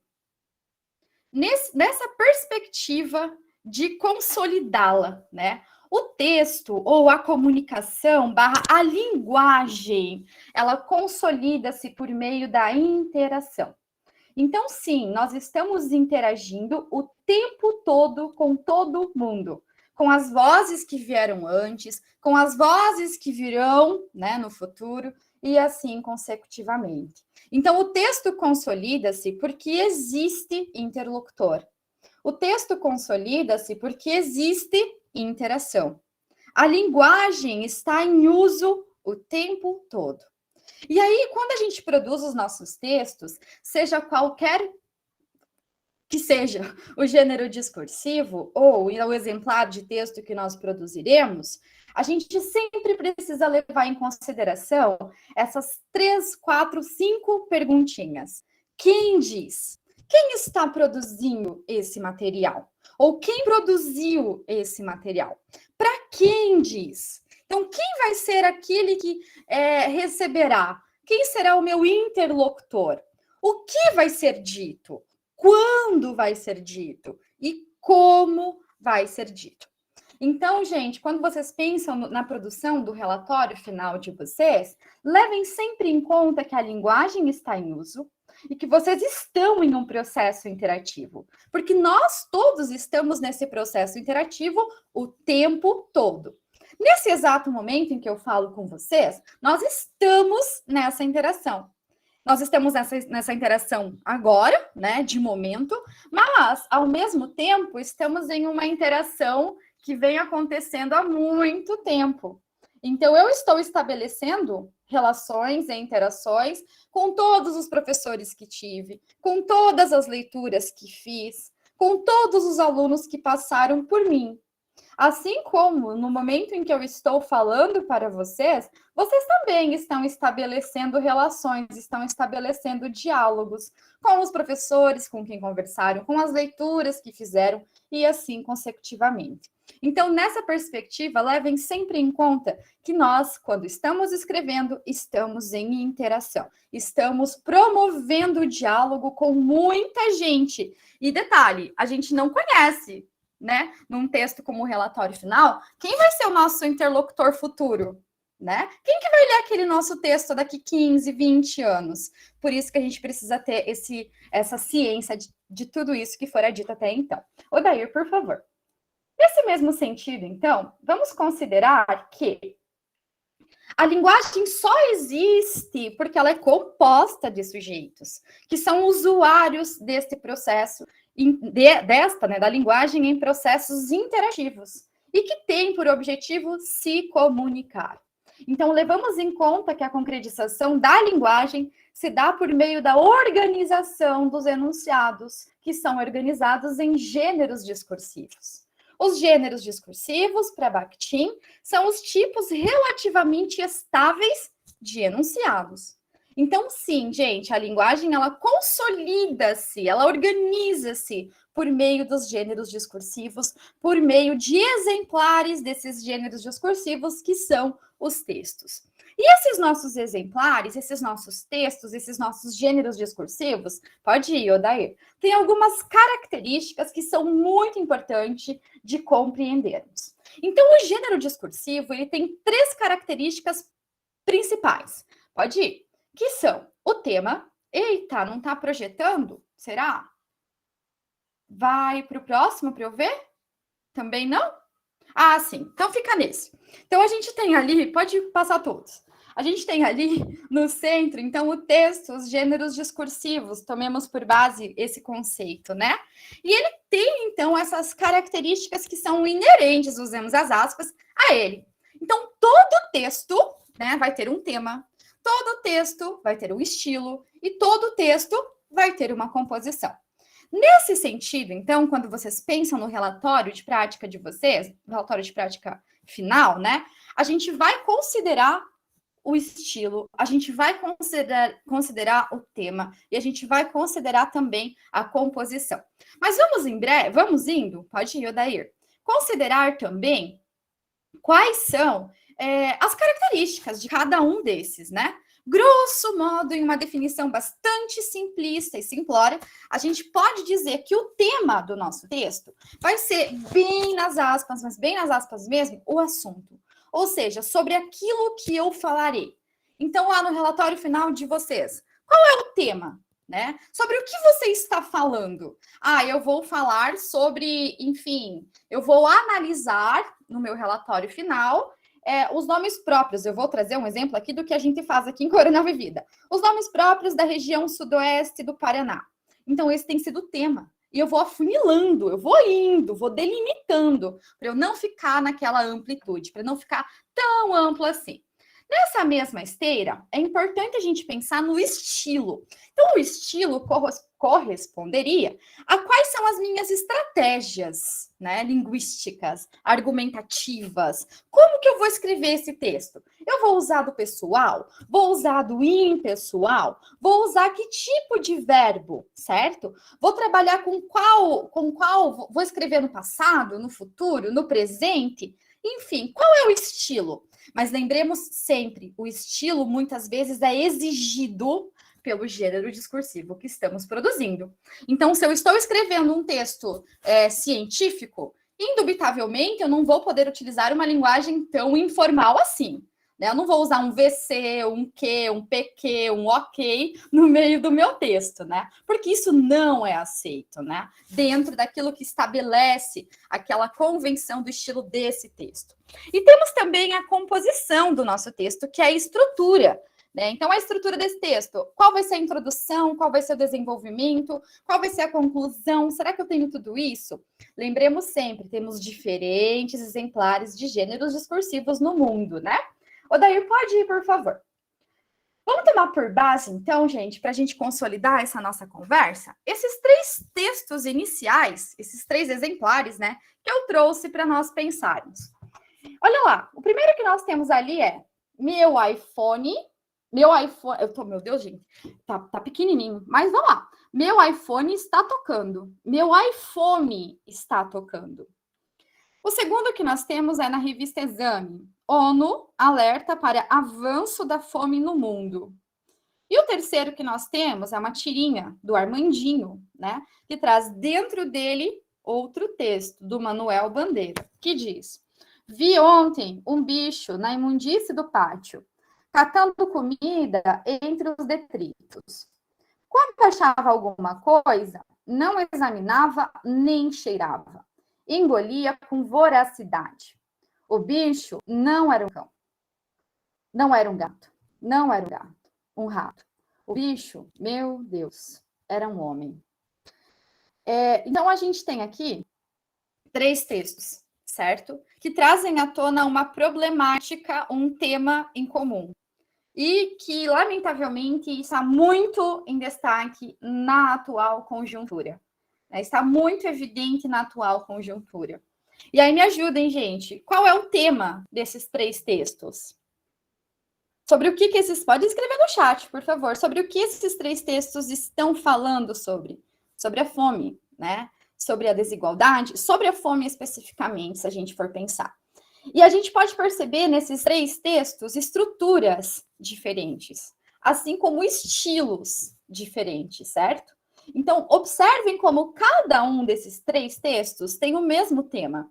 nessa perspectiva de consolidá-la, né? O texto ou a comunicação / a linguagem, ela consolida-se por meio da interação. Então, sim, nós estamos interagindo o tempo todo com todo mundo, com as vozes que vieram antes, com as vozes que virão, né, no futuro, e assim consecutivamente. Então, o texto consolida-se porque existe interlocutor. O texto consolida-se porque existe interação. A linguagem está em uso o tempo todo. E aí, quando a gente produz os nossos textos, seja qualquer que seja o gênero discursivo ou o exemplar de texto que nós produziremos, a gente sempre precisa levar em consideração essas 3, 4, 5 perguntinhas. Quem diz? Quem está produzindo esse material? Ou quem produziu esse material? Para quem diz? Então, quem vai ser aquele que receberá? Quem será o meu interlocutor? O que vai ser dito? Quando vai ser dito? E como vai ser dito? Então, gente, quando vocês pensam na produção do relatório final de vocês, levem sempre em conta que a linguagem está em uso e que vocês estão em um processo interativo, porque nós todos estamos nesse processo interativo o tempo todo. Nesse exato momento em que eu falo com vocês, nós estamos nessa interação. Nós estamos nessa interação agora, né, de momento, mas, ao mesmo tempo, estamos em uma interação que vem acontecendo há muito tempo. Então, eu estou estabelecendo relações e interações com todos os professores que tive, com todas as leituras que fiz, com todos os alunos que passaram por mim. Assim como no momento em que eu estou falando para vocês, vocês também estão estabelecendo relações, estão estabelecendo diálogos com os professores com quem conversaram, com as leituras que fizeram e assim consecutivamente. Então, nessa perspectiva, levem sempre em conta que nós, quando estamos escrevendo, estamos em interação, estamos promovendo o diálogo com muita gente. E detalhe, a gente não conhece, né, num texto como o relatório final, quem vai ser o nosso interlocutor futuro, né? Quem que vai ler aquele nosso texto daqui 15, 20 anos? Por isso que a gente precisa ter essa ciência de tudo isso que fora dito até então. Odair, por favor. Nesse mesmo sentido, então, vamos considerar que a linguagem só existe porque ela é composta de sujeitos, que são usuários deste processo, da linguagem em processos interativos, e que tem por objetivo se comunicar. Então, levamos em conta que a concretização da linguagem se dá por meio da organização dos enunciados, que são organizados em gêneros discursivos. Os gêneros discursivos, para Bakhtin, são os tipos relativamente estáveis de enunciados. Então, sim, gente, a linguagem, ela consolida-se, ela organiza-se por meio dos gêneros discursivos, por meio de exemplares desses gêneros discursivos, que são os textos. E esses nossos exemplares, esses nossos textos, esses nossos gêneros discursivos, pode ir, Odair, tem algumas características que são muito importantes de compreendermos. Então, o gênero discursivo, ele tem 3 características principais. Pode ir. Que são o tema. Eita, não está projetando? Será? Vai para o próximo para eu ver? Também não? Ah, sim. Então fica nesse. Então a gente tem ali, pode passar todos. A gente tem ali no centro, então, o texto, os gêneros discursivos, tomemos por base esse conceito, né? E ele tem, então, essas características que são inerentes, usemos as aspas, a ele. Então, todo texto, né, vai ter um tema, todo texto vai ter um estilo e todo texto vai ter uma composição. Nesse sentido, então, quando vocês pensam no relatório de prática de vocês, no relatório de prática final, né, a gente vai considerar o estilo, a gente vai considerar o tema e a gente vai considerar também a composição. Mas vamos indo, pode ir, Odair, considerar também quais são as características de cada um desses, né? Grosso modo, em uma definição bastante simplista e simplória, a gente pode dizer que o tema do nosso texto vai ser bem nas aspas, mas bem nas aspas mesmo, o assunto. Ou seja, sobre aquilo que eu falarei. Então, lá no relatório final de vocês, qual é o tema? Né? Sobre o que você está falando? Ah, eu vou falar sobre, enfim, eu vou analisar no meu relatório final os nomes próprios. Eu vou trazer um exemplo aqui do que a gente faz aqui em Coronel Vivida. Os nomes próprios da região sudoeste do Paraná. Então, esse tem sido o tema. E eu vou afunilando, eu vou indo, vou delimitando, para eu não ficar naquela amplitude, para não ficar tão amplo assim. Nessa mesma esteira, é importante a gente pensar no estilo. Então, o estilo corresponderia a quais são as minhas estratégias, né, linguísticas, argumentativas. Como que eu vou escrever esse texto? Eu vou usar do pessoal? Vou usar do impessoal? Vou usar que tipo de verbo, certo? Vou trabalhar com qual? Vou escrever no passado, no futuro, no presente? Enfim, qual é o estilo? Mas lembremos sempre, o estilo muitas vezes é exigido pelo gênero discursivo que estamos produzindo. Então, se eu estou escrevendo um texto científico, Indubitavelmente, eu não vou poder utilizar uma linguagem tão informal assim. Né? Eu não vou usar um VC, um Q, um PQ, um OK no meio do meu texto, né? Porque isso não é aceito, né? Dentro daquilo que estabelece aquela convenção do estilo desse texto. E temos também a composição do nosso texto, que é a estrutura. Né? Então, a estrutura desse texto, qual vai ser a introdução, qual vai ser o desenvolvimento, qual vai ser a conclusão, será que eu tenho tudo isso? Lembremos sempre, temos diferentes exemplares de gêneros discursivos no mundo, né? Odair, pode ir, por favor. Vamos tomar por base, então, gente, para a gente consolidar essa nossa conversa, esses 3 textos iniciais, esses 3 exemplares, né, que eu trouxe para nós pensarmos. Olha lá, o primeiro que nós temos ali é meu iPhone, meu Deus, gente, tá pequenininho, mas vamos lá. Meu iPhone está tocando, meu iPhone está tocando. O segundo que nós temos é na revista Exame, ONU alerta para avanço da fome no mundo. E o terceiro que nós temos é uma tirinha do Armandinho, né, que traz dentro dele outro texto do Manuel Bandeira, que diz: vi ontem um bicho na imundície do pátio, catando comida entre os detritos. Quando achava alguma coisa, não examinava nem cheirava. Engolia com voracidade. O bicho não era um cão. Não era um gato. Não era um gato. Um rato. O bicho, meu Deus, era um homem. Então, a gente tem aqui 3 textos, certo? Que trazem à tona uma problemática, um tema em comum. E que, lamentavelmente, está muito em destaque na atual conjuntura. Está muito evidente na atual conjuntura. E aí me ajudem, gente. Qual é o tema desses 3 textos? Sobre o que esses... Pode escrever no chat, por favor. Sobre o que esses 3 textos estão falando sobre? Sobre a fome, né? Sobre a desigualdade, sobre a fome especificamente, se a gente for pensar. E a gente pode perceber nesses 3 textos estruturas diferentes, assim como estilos diferentes, certo? Então, observem como cada um desses 3 textos tem o mesmo tema,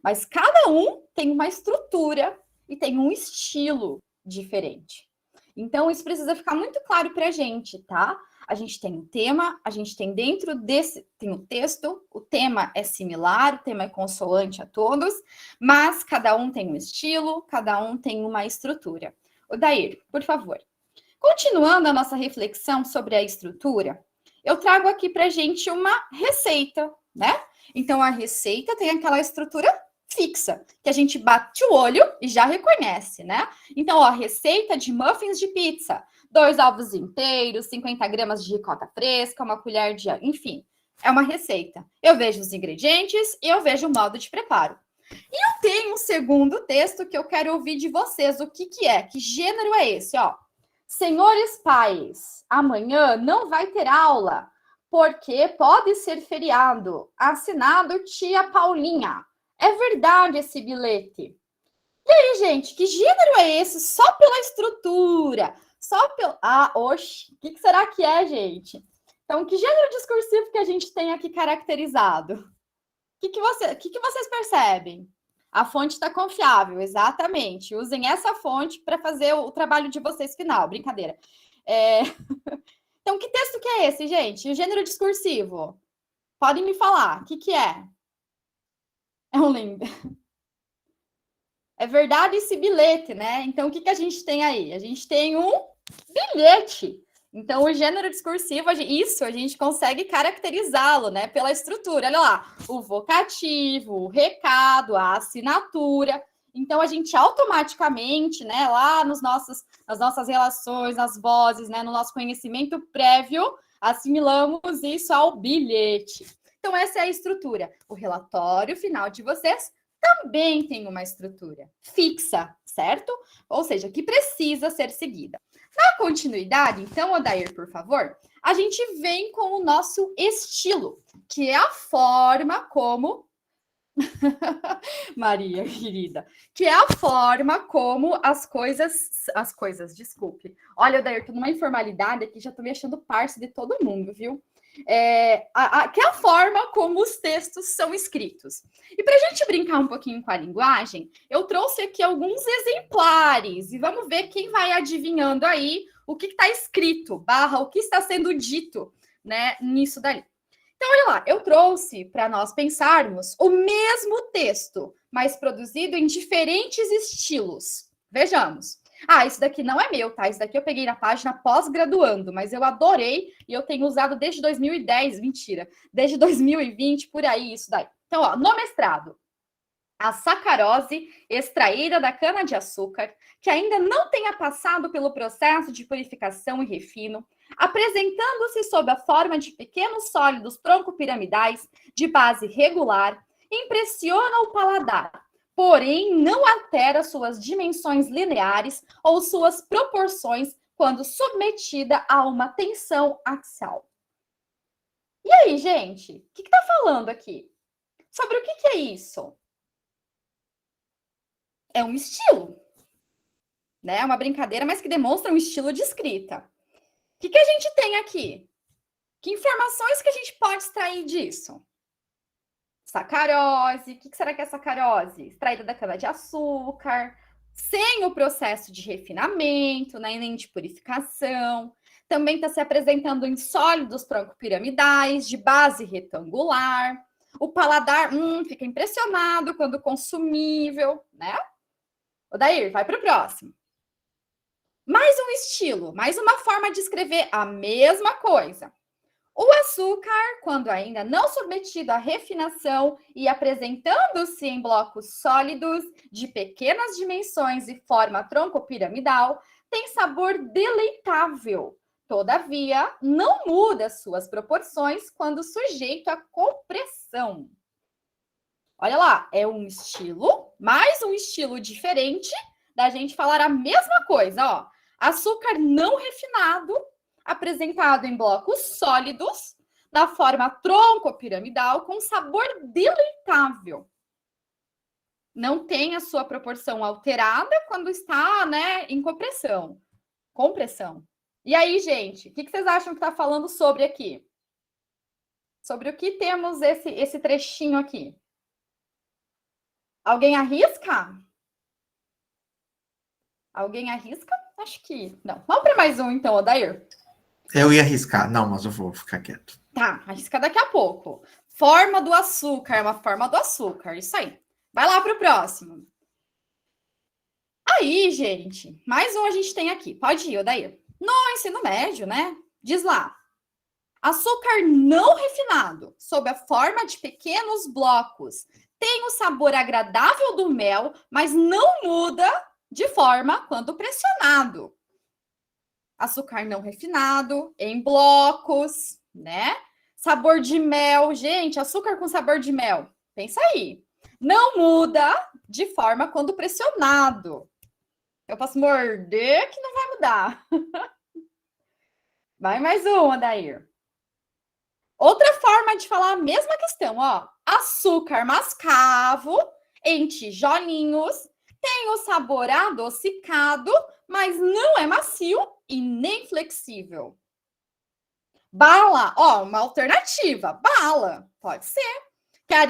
mas cada um tem uma estrutura e tem um estilo diferente. Então, isso precisa ficar muito claro para a gente, tá? A gente tem um tema, a gente tem dentro desse, tem o texto, o tema é similar, o tema é consoante a todos, mas cada um tem um estilo, cada um tem uma estrutura. Odair, por favor. Continuando a nossa reflexão sobre a estrutura, eu trago aqui para a gente uma receita, né? Então, a receita tem aquela estrutura fixa, que a gente bate o olho e já reconhece, né? Então, ó, receita de muffins de pizza, 2 ovos inteiros, 50 gramas de ricota fresca, uma colher de... Enfim, é uma receita. Eu vejo os ingredientes e eu vejo o modo de preparo. E eu tenho um segundo texto que eu quero ouvir de vocês. O que é? Que gênero é esse, ó? Senhores pais, amanhã não vai ter aula, porque pode ser feriado. Assinado tia Paulinha. É verdade esse bilhete. E aí, gente, que gênero é esse? Só pela estrutura, só pelo... Ah, oxe, o que será que é, gente? Então, que gênero discursivo que a gente tem aqui caracterizado? O que vocês percebem? A fonte está confiável, exatamente. Usem essa fonte para fazer o trabalho de vocês final. Brincadeira. Então, que texto que é esse, gente? O gênero discursivo. Podem me falar. O que é? É um lindo. É verdade esse bilhete, né? Então, o que a gente tem aí? A gente tem um bilhete. Então, o gênero discursivo, isso a gente consegue caracterizá-lo, né? Pela estrutura. Olha lá, o vocativo, o recado, a assinatura. Então, a gente automaticamente, né, lá nas nossas relações, nas vozes, né, no nosso conhecimento prévio, assimilamos isso ao bilhete. Então, essa é a estrutura. O relatório final de vocês também tem uma estrutura fixa, certo? Ou seja, que precisa ser seguida. Na continuidade, então, Odair, por favor, a gente vem com o nosso estilo, que é a forma como... Maria, querida, que é a forma como as coisas, desculpe. Olha, Odair, tô numa informalidade aqui, já tô me achando parça de todo mundo, viu? que é a forma como os textos são escritos. E para a gente brincar um pouquinho com a linguagem, eu trouxe aqui alguns exemplares, e vamos ver quem vai adivinhando aí o que está escrito, o que está sendo dito, né, nisso daí. Então, olha lá, eu trouxe para nós pensarmos o mesmo texto, mas produzido em diferentes estilos. Vejamos. Isso daqui não é meu, tá? Isso daqui eu peguei na página pós-graduando, mas eu adorei e eu tenho usado desde 2010, mentira, desde 2020, por aí, isso daí. Então, ó, no mestrado, a sacarose extraída da cana-de-açúcar, que ainda não tenha passado pelo processo de purificação e refino, apresentando-se sob a forma de pequenos sólidos tronco-piramidais de base regular, impressiona o paladar, porém não altera suas dimensões lineares ou suas proporções quando submetida a uma tensão axial. E aí, gente? O que está falando aqui? Sobre o que é isso? É um estilo, né? É uma brincadeira, mas que demonstra um estilo de escrita. O que a gente tem aqui? Que informações que a gente pode extrair disso? Sacarose. O que será que é sacarose? Extraída da cana-de-açúcar, sem o processo de refinamento, né, nem de purificação. Também está se apresentando em sólidos tronco-piramidais, de base retangular. O paladar fica impressionado quando consumível, né? Odair, vai para o próximo. Mais um estilo, mais uma forma de escrever a mesma coisa. O açúcar, quando ainda não submetido à refinação e apresentando-se em blocos sólidos de pequenas dimensões e forma tronco-piramidal, tem sabor deleitável. Todavia, não muda suas proporções quando sujeito à compressão. Olha lá, é um estilo, mais um estilo diferente da gente falar a mesma coisa, ó. Açúcar não refinado, apresentado em blocos sólidos, da forma tronco-piramidal, com sabor deleitável. Não tem a sua proporção alterada quando está, né, em compressão. E aí, gente, o que vocês acham que está falando sobre aqui? Sobre o que temos esse trechinho aqui? Alguém arrisca? Alguém arrisca? Acho que não. Vamos para mais um, então, Odair. Eu ia arriscar. Não, mas eu vou ficar quieto. Tá, arrisca daqui a pouco. Forma do açúcar, é uma forma do açúcar. Isso aí. Vai lá para o próximo. Aí, gente, mais um a gente tem aqui. Pode ir, Odair. No ensino médio, né? Diz lá. Açúcar não refinado, sob a forma de pequenos blocos. Tem o sabor agradável do mel, mas não muda de forma quando pressionado. Açúcar não refinado, em blocos, né? Sabor de mel. Gente, açúcar com sabor de mel. Pensa aí. Não muda de forma quando pressionado. Eu posso morder que não vai mudar. Vai mais um, Odair. Outra forma de falar a mesma questão, ó. Açúcar mascavo em tijolinhos, tem o sabor adocicado, mas não é macio e nem flexível. Bala, ó, uma alternativa. Bala, pode ser. Quer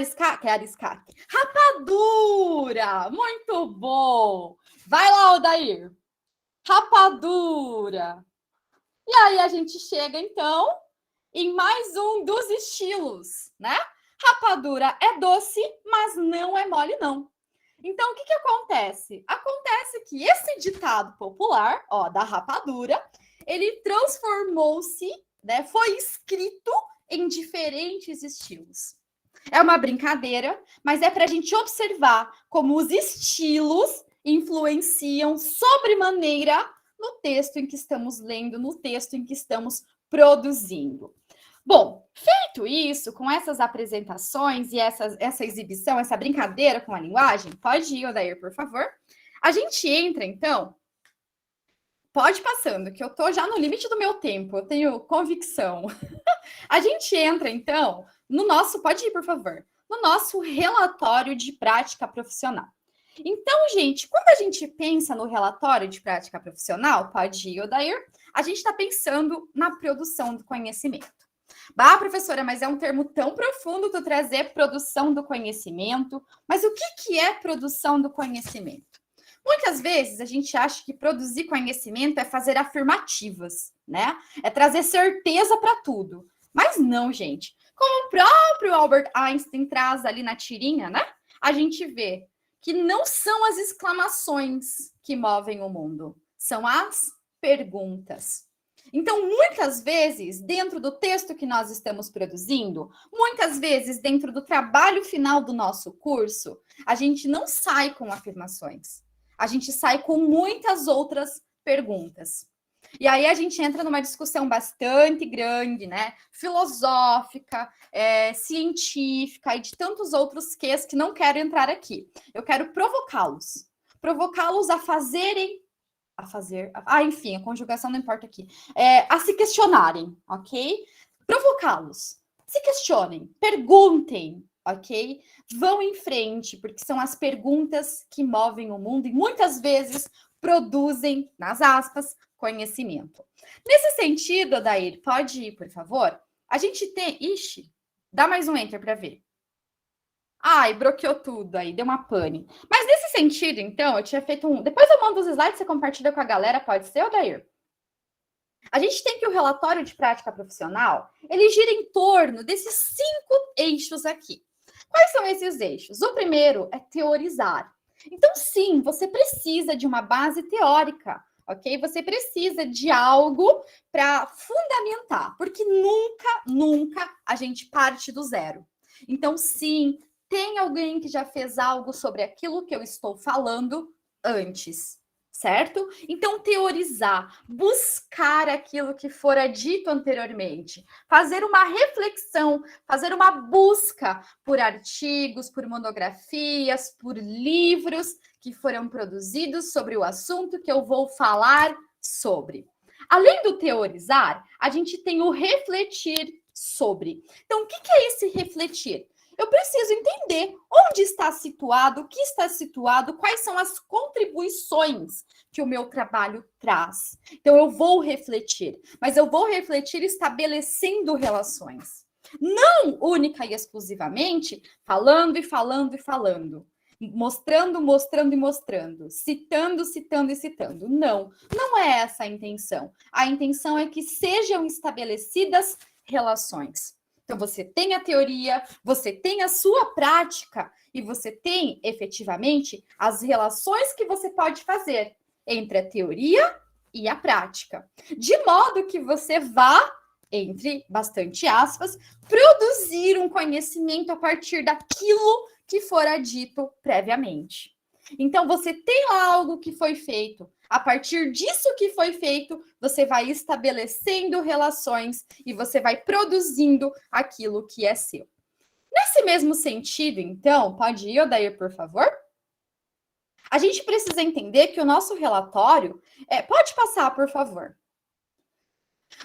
arriscar? Rapadura, muito bom. Vai lá, Odair. Rapadura. E aí a gente chega, então, em mais um dos estilos, né? Rapadura é doce, mas não é mole, não. Então, o que acontece? Acontece que esse ditado popular, ó, da rapadura, ele transformou-se, né? Foi escrito em diferentes estilos. É uma brincadeira, mas é para a gente observar como os estilos influenciam sobremaneira no texto em que estamos lendo, no texto em que estamos produzindo. Bom, feito isso, com essas apresentações e essa exibição, essa brincadeira com a linguagem, pode ir, Odair, por favor. A gente entra, então, pode passando, que eu estou já no limite do meu tempo, eu tenho convicção. A gente entra, então, no nosso, pode ir, por favor, no nosso relatório de prática profissional. Então, gente, quando a gente pensa no relatório de prática profissional, pode ir, Odair, a gente está pensando na produção do conhecimento. Bah, professora, mas é um termo tão profundo tu trazer produção do conhecimento. Mas o que é produção do conhecimento? Muitas vezes a gente acha que produzir conhecimento é fazer afirmativas, né? É trazer certeza para tudo. Mas não, gente. Como o próprio Albert Einstein traz ali na tirinha, né? A gente vê que não são as exclamações que movem o mundo, são as perguntas. Então, muitas vezes, dentro do texto que nós estamos produzindo, muitas vezes, dentro do trabalho final do nosso curso, a gente não sai com afirmações. A gente sai com muitas outras perguntas. E aí a gente entra numa discussão bastante grande, né? Filosófica, científica e de tantos outros que não quero entrar aqui. Eu quero provocá-los. Provocá-los a fazerem... enfim, a conjugação não importa aqui. A se questionarem, ok? Provocá-los. Se questionem, perguntem, ok? Vão em frente, porque são as perguntas que movem o mundo e muitas vezes produzem, nas aspas, conhecimento. Nesse sentido, Odair, pode ir, por favor? A gente tem... Ixi, dá mais um enter para ver. Ai, bloqueou tudo aí, deu uma pane. Mas nesse sentido, então, eu tinha feito um... Depois eu mando os slides, você compartilha com a galera, pode ser, Odair? A gente tem que o relatório de prática profissional, ele gira em torno desses 5 eixos aqui. Quais são esses eixos? O primeiro é teorizar. Então, sim, você precisa de uma base teórica, ok? Você precisa de algo para fundamentar, porque nunca a gente parte do zero. Então, sim, tem alguém que já fez algo sobre aquilo que eu estou falando antes, certo? Então, teorizar, buscar aquilo que fora dito anteriormente, fazer uma reflexão, fazer uma busca por artigos, por monografias, por livros que foram produzidos sobre o assunto que eu vou falar sobre. Além do teorizar, a gente tem o refletir sobre. Então, o que é esse refletir? Eu preciso entender onde está situado, o que está situado, quais são as contribuições que o meu trabalho traz. Então, eu vou refletir, mas eu vou refletir estabelecendo relações. Não única e exclusivamente falando e falando e falando. Mostrando, mostrando e mostrando. Citando, citando e citando. Não é essa a intenção. A intenção é que sejam estabelecidas relações. Então, você tem a teoria, você tem a sua prática e você tem, efetivamente, as relações que você pode fazer entre a teoria e a prática. De modo que você vá, entre bastante aspas, produzir um conhecimento a partir daquilo que fora dito previamente. Então, você tem lá algo que foi feito. A partir disso que foi feito, você vai estabelecendo relações e você vai produzindo aquilo que é seu. Nesse mesmo sentido, então, pode ir, Odair, por favor? A gente precisa entender que o nosso relatório... pode passar, por favor.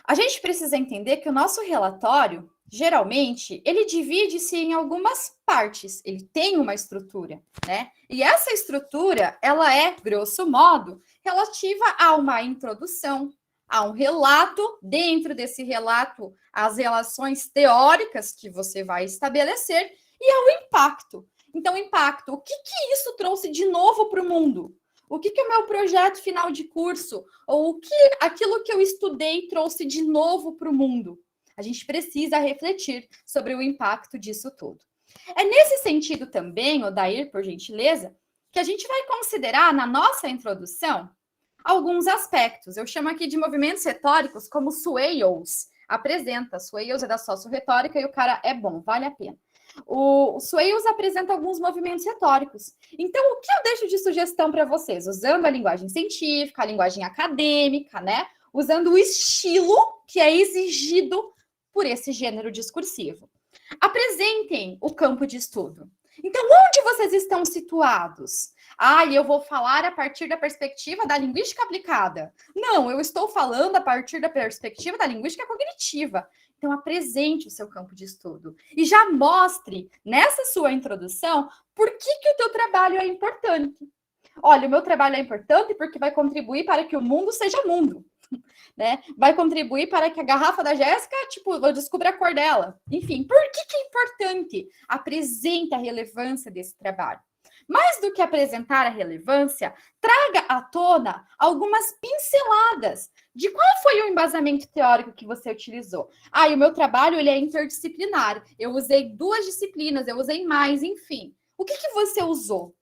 A gente precisa entender que o nosso relatório, geralmente, ele divide-se em algumas partes. Ele tem uma estrutura, né? E essa estrutura, ela é, grosso modo, relativa a uma introdução, a um relato, dentro desse relato, as relações teóricas que você vai estabelecer e ao impacto. Então, impacto, o que isso trouxe de novo para o mundo? O que o meu projeto final de curso, ou o que aquilo que eu estudei trouxe de novo para o mundo? A gente precisa refletir sobre o impacto disso tudo. É nesse sentido também, Odair, por gentileza, que a gente vai considerar na nossa introdução alguns aspectos. Eu chamo aqui de movimentos retóricos como Swayze apresenta. Swayze é da socioretórica e o cara é bom, vale a pena. O Swayze apresenta alguns movimentos retóricos. Então, o que eu deixo de sugestão para vocês? Usando a linguagem científica, a linguagem acadêmica, né? Usando o estilo que é exigido por esse gênero discursivo. Apresentem o campo de estudo. Então, onde vocês estão situados? Eu vou falar a partir da perspectiva da linguística aplicada. Não, eu estou falando a partir da perspectiva da linguística cognitiva. Então, apresente o seu campo de estudo e já mostre, nessa sua introdução, por que o teu trabalho é importante. Olha, o meu trabalho é importante porque vai contribuir para que o mundo seja mundo, né? Vai contribuir para que a garrafa da Jéssica, tipo, eu descubra a cor dela. Enfim, por que é importante? Apresente a relevância desse trabalho. Mais do que apresentar a relevância, traga à tona algumas pinceladas de qual foi o embasamento teórico que você utilizou. Ah, e o meu trabalho ele é interdisciplinar. Eu usei 2 disciplinas, eu usei mais, enfim. O que você usou?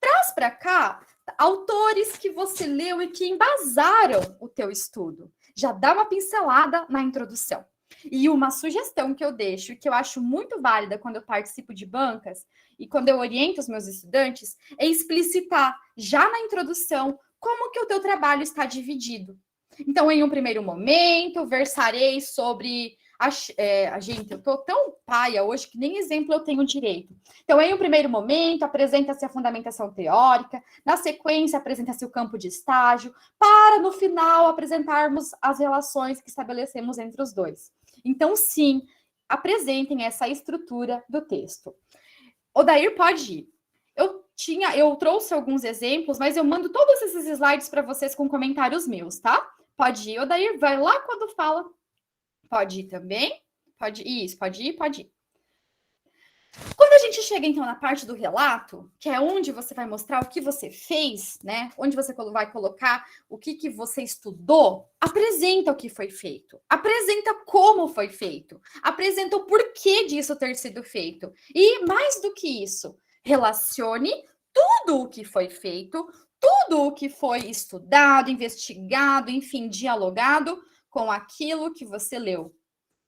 Traz para cá autores que você leu e que embasaram o teu estudo. Já dá uma pincelada na introdução. E uma sugestão que eu deixo, que eu acho muito válida quando eu participo de bancas e quando eu oriento os meus estudantes, é explicitar já na introdução como que o teu trabalho está dividido. Então, em um primeiro momento, versarei sobre... gente, eu tô tão paia hoje que nem exemplo eu tenho direito. Então, em um primeiro momento, apresenta-se a fundamentação teórica, na sequência, apresenta-se o campo de estágio, para, no final, apresentarmos as relações que estabelecemos entre os dois. Então, sim, apresentem essa estrutura do texto. Odair, pode ir. Eu trouxe alguns exemplos, mas eu mando todos esses slides para vocês com comentários meus, tá? Pode ir, Odair, vai lá quando fala. Pode ir também? Pode ir, isso, pode ir, pode ir. Quando a gente chega, então, na parte do relato, que é onde você vai mostrar o que você fez, né? Onde você vai colocar o que você estudou, apresenta o que foi feito. Apresenta como foi feito. Apresenta o porquê disso ter sido feito. E, mais do que isso, relacione tudo o que foi feito, tudo o que foi estudado, investigado, enfim, dialogado com aquilo que você leu.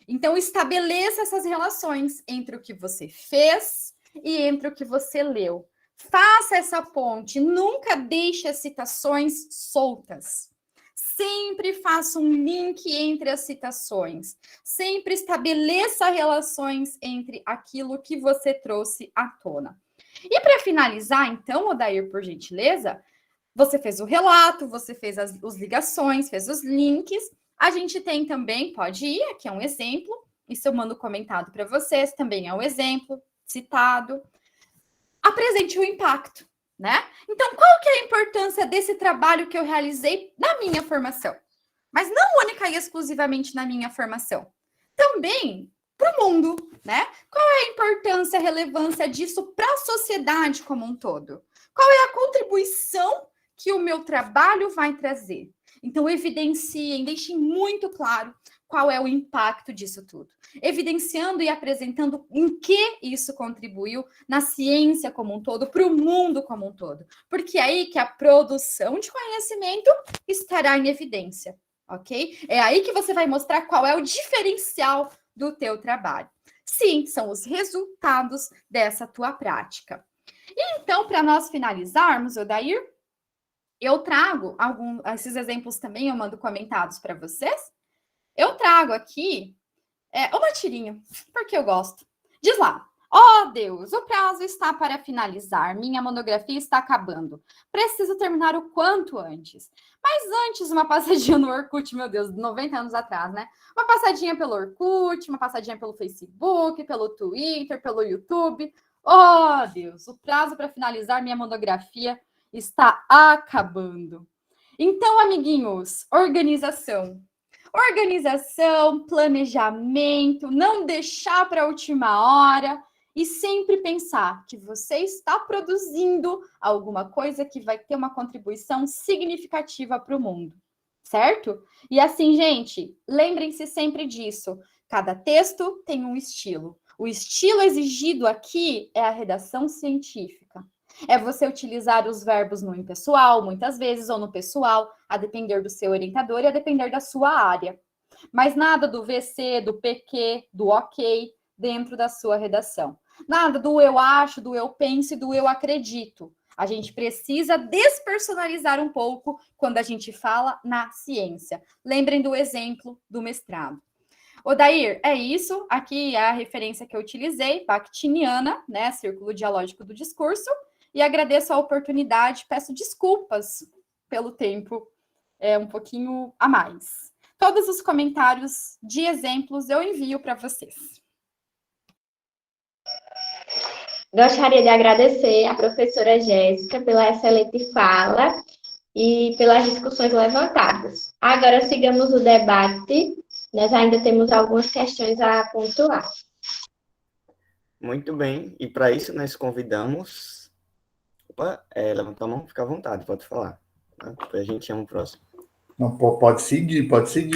Então, estabeleça essas relações entre o que você fez e entre o que você leu. Faça essa ponte, nunca deixe as citações soltas. Sempre faça um link entre as citações. Sempre estabeleça relações entre aquilo que você trouxe à tona. E para finalizar, então, Odair, por gentileza, você fez o relato, você fez as ligações, fez os links. A gente tem também, pode ir, aqui é um exemplo, isso eu mando comentado para vocês, também é um exemplo citado. Apresente o impacto, né? Então, qual que é a importância desse trabalho que eu realizei na minha formação? Mas não única e exclusivamente na minha formação. Também para o mundo, né? Qual é a importância, a relevância disso para a sociedade como um todo? Qual é a contribuição que o meu trabalho vai trazer? Então, evidenciem, deixem muito claro qual é o impacto disso tudo. Evidenciando e apresentando em que isso contribuiu na ciência como um todo, para o mundo como um todo. Porque é aí que a produção de conhecimento estará em evidência, ok? É aí que você vai mostrar qual é o diferencial do teu trabalho. Sim, são os resultados dessa tua prática. E então, para nós finalizarmos, Odair, eu trago esses exemplos também, eu mando comentados para vocês. Eu trago aqui uma tirinha, porque eu gosto. Diz lá: ó Deus, o prazo está para finalizar, minha monografia está acabando. Preciso terminar o quanto antes. Mas antes, uma passadinha no Orkut, meu Deus, 90 anos atrás, né? Uma passadinha pelo Orkut, uma passadinha pelo Facebook, pelo Twitter, pelo YouTube. Ó Deus, o prazo para finalizar minha monografia está acabando. Então, amiguinhos, organização. Organização, planejamento, não deixar para a última hora e sempre pensar que você está produzindo alguma coisa que vai ter uma contribuição significativa para o mundo, certo? E assim, gente, lembrem-se sempre disso. Cada texto tem um estilo. O estilo exigido aqui é a redação científica. É você utilizar os verbos no impessoal, muitas vezes, ou no pessoal, a depender do seu orientador e a depender da sua área. Mas nada do VC, do PQ, do OK dentro da sua redação. Nada do eu acho, do eu penso e do eu acredito. A gente precisa despersonalizar um pouco quando a gente fala na ciência. Lembrem do exemplo do mestrado. Odair, é isso. Aqui é a referência que eu utilizei, bakhtiniana, né? Círculo dialógico do discurso. E agradeço a oportunidade, peço desculpas pelo tempo um pouquinho a mais. Todos os comentários de exemplos eu envio para vocês. Gostaria de agradecer à professora Jéssica pela excelente fala e pelas discussões levantadas. Agora sigamos o debate. Nós ainda temos algumas questões a pontuar. Muito bem, e para isso nós convidamos... Opa, levantar a mão, fica à vontade, pode falar. Tá? Depois a gente chama o próximo. Não, pode seguir,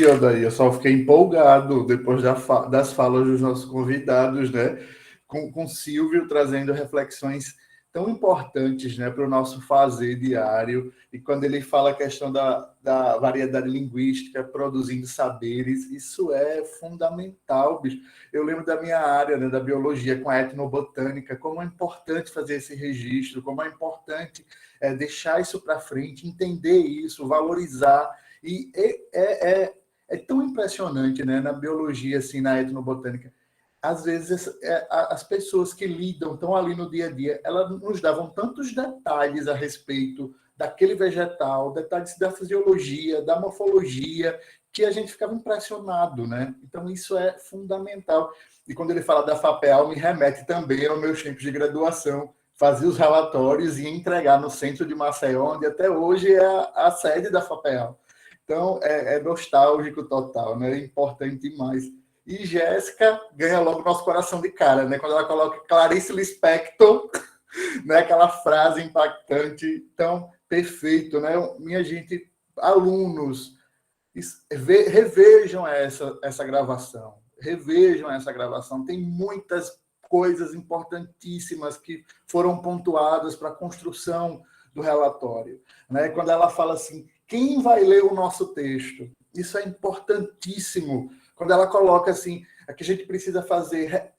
Odair. Eu só fiquei empolgado depois das falas dos nossos convidados, né? Com o Silvio trazendo reflexões tão importantes, né, para o nosso fazer diário. E quando ele fala a questão da variedade linguística, produzindo saberes, isso é fundamental, bicho. Eu lembro da minha área, né, da biologia, com a etnobotânica, como é importante fazer esse registro, como é importante deixar isso para frente, entender isso, valorizar. E é tão impressionante, né, na biologia, assim, na etnobotânica. Às vezes, as pessoas que lidam, estão ali no dia a dia, elas nos davam tantos detalhes a respeito daquele vegetal, detalhes da fisiologia, da morfologia, que a gente ficava impressionado, né? Então, isso é fundamental. E quando ele fala da FAPEAL, me remete também aos meus tempos de graduação, fazer os relatórios e entregar no centro de Maceió, onde até hoje é a sede da FAPEAL. Então, é nostálgico total, né? É importante demais. E Jéssica ganha logo nosso coração de cara, né? Quando ela coloca Clarice Lispector, né? Aquela frase impactante. Então, perfeito, né? Minha gente, alunos, revejam essa gravação. Revejam essa gravação. Tem muitas coisas importantíssimas que foram pontuadas para a construção do relatório, né? Quando ela fala assim, quem vai ler o nosso texto? Isso é importantíssimo. Quando ela coloca assim, que a gente precisa fazer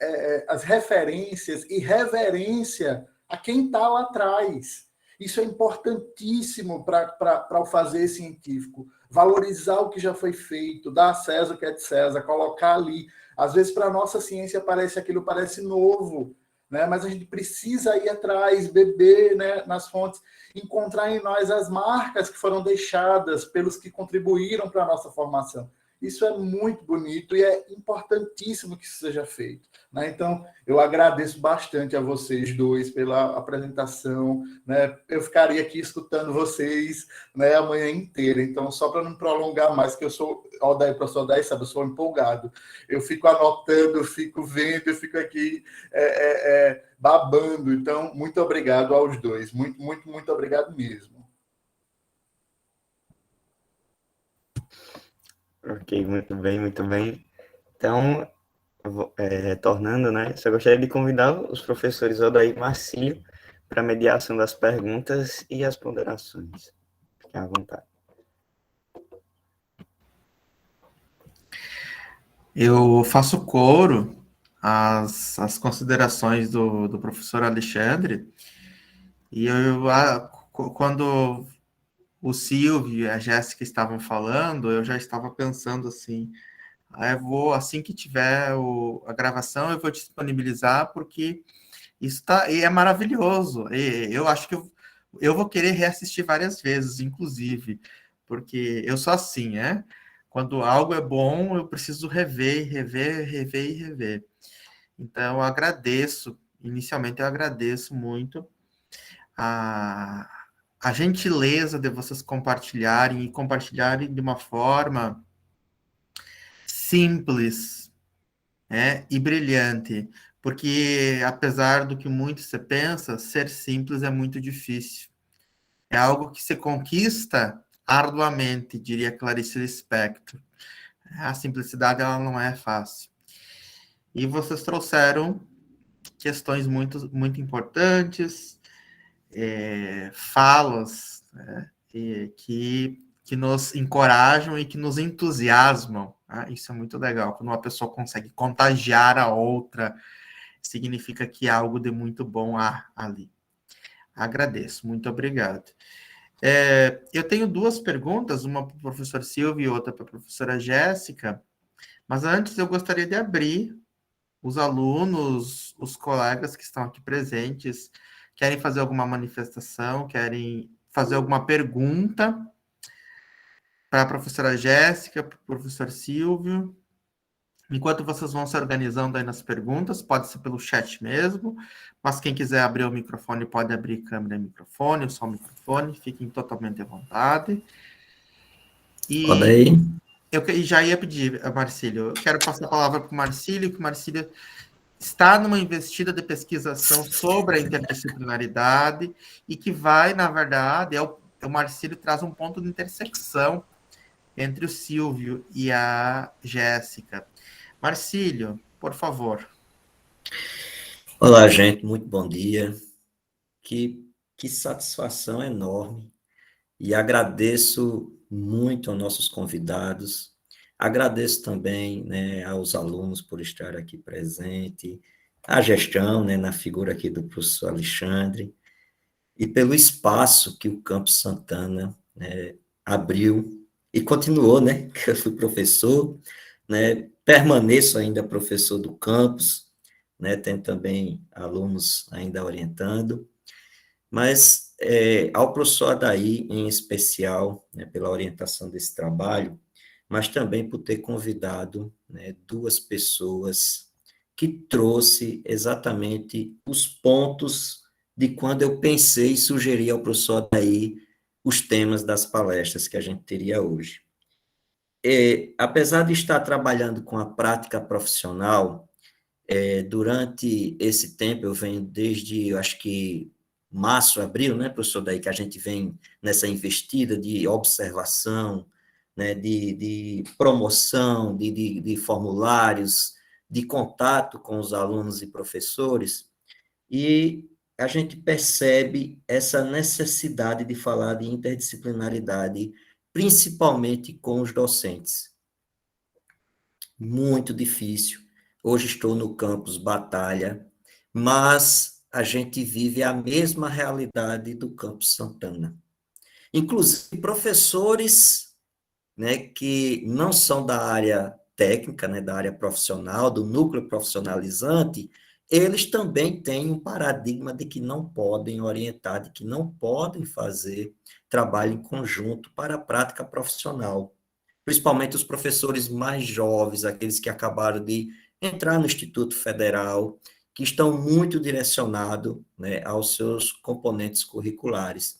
as referências e reverência a quem está lá atrás. Isso é importantíssimo para o fazer científico. Valorizar o que já foi feito, dar a César o que é de César, colocar ali. Às vezes, para a nossa ciência, aquilo parece novo, né? Mas a gente precisa ir atrás, beber, né, nas fontes, encontrar em nós as marcas que foram deixadas pelos que contribuíram para a nossa formação. Isso é muito bonito e é importantíssimo que isso seja feito, né? Então, eu agradeço bastante a vocês dois pela apresentação, né? Eu ficaria aqui escutando vocês, né, a manhã inteira. Então, só para não prolongar mais, que eu sou, professor Odair, sabe, eu sou empolgado. Eu fico anotando, eu fico vendo, eu fico aqui babando. Então, muito obrigado aos dois. Muito, muito, muito obrigado mesmo. Ok, muito bem, muito bem. Então, retornando, né? Só gostaria de convidar os professores Odair e Marcílio para a mediação das perguntas e as ponderações. Fiquem à vontade. Eu faço coro às considerações do professor Alexandre, e quando o Silvio e a Jéssica estavam falando, eu já estava pensando assim, assim que tiver a gravação, eu vou disponibilizar, porque isso é maravilhoso. Eu acho que eu vou querer reassistir várias vezes, inclusive, porque eu sou assim, né? Quando algo é bom, eu preciso rever, rever, rever e rever. Então, inicialmente eu agradeço muito a gentileza de vocês compartilharem de uma forma simples, né, e brilhante, porque apesar do que muito se pensa, ser simples é muito difícil. É algo que se conquista arduamente, diria Clarice Lispector. A simplicidade ela não é fácil. E vocês trouxeram questões muito, muito importantes, falas, né, que nos encorajam e que nos entusiasmam. Tá? Isso é muito legal. Quando uma pessoa consegue contagiar a outra, significa que há algo de muito bom ali. Agradeço, muito obrigado. Eu tenho duas perguntas, uma para o professor Silvio e outra para a professora Jéssica, mas antes eu gostaria de abrir os alunos, os colegas que estão aqui presentes, querem fazer alguma manifestação, querem fazer alguma pergunta para a professora Jéssica, para o professor Silvio. Enquanto vocês vão se organizando aí nas perguntas, pode ser pelo chat mesmo, mas quem quiser abrir o microfone pode abrir câmera e microfone, ou só o microfone, fiquem totalmente à vontade. Pode aí. Eu já ia pedir, Marcílio, eu quero passar a palavra para o Marcílio, que o Marcílio está numa investida de pesquisação sobre a interdisciplinaridade e que vai, na verdade, o Marcílio traz um ponto de intersecção entre o Silvio e a Jéssica. Marcílio, por favor. Olá, gente, muito bom dia. Que satisfação enorme. E agradeço muito aos nossos convidados. Agradeço também, né, aos alunos por estar aqui presente, à gestão, né, na figura aqui do professor Alexandre, e pelo espaço que o Campus Santana, né, abriu e continuou, né, que eu fui professor, né, permaneço ainda professor do campus, né, tenho também alunos ainda orientando, mas ao professor Adair, em especial, né, pela orientação desse trabalho, mas também por ter convidado, né, duas pessoas que trouxe exatamente os pontos de quando eu pensei e sugeri ao professor Adair os temas das palestras que a gente teria hoje. Apesar de estar trabalhando com a prática profissional, durante esse tempo, eu venho desde, eu acho que março, abril, né, professor, daí que a gente vem nessa investida de observação, né, de promoção, de formulários, de contato com os alunos e professores, e a gente percebe essa necessidade de falar de interdisciplinaridade, principalmente com os docentes. Muito difícil. Hoje estou no campus Batalha, mas a gente vive a mesma realidade do campus Santana. Inclusive, professores, né, que não são da área técnica, né, da área profissional, do núcleo profissionalizante, eles também têm um paradigma de que não podem orientar, de que não podem fazer trabalho em conjunto para a prática profissional. Principalmente os professores mais jovens, aqueles que acabaram de entrar no Instituto Federal, que estão muito direcionados, né, aos seus componentes curriculares.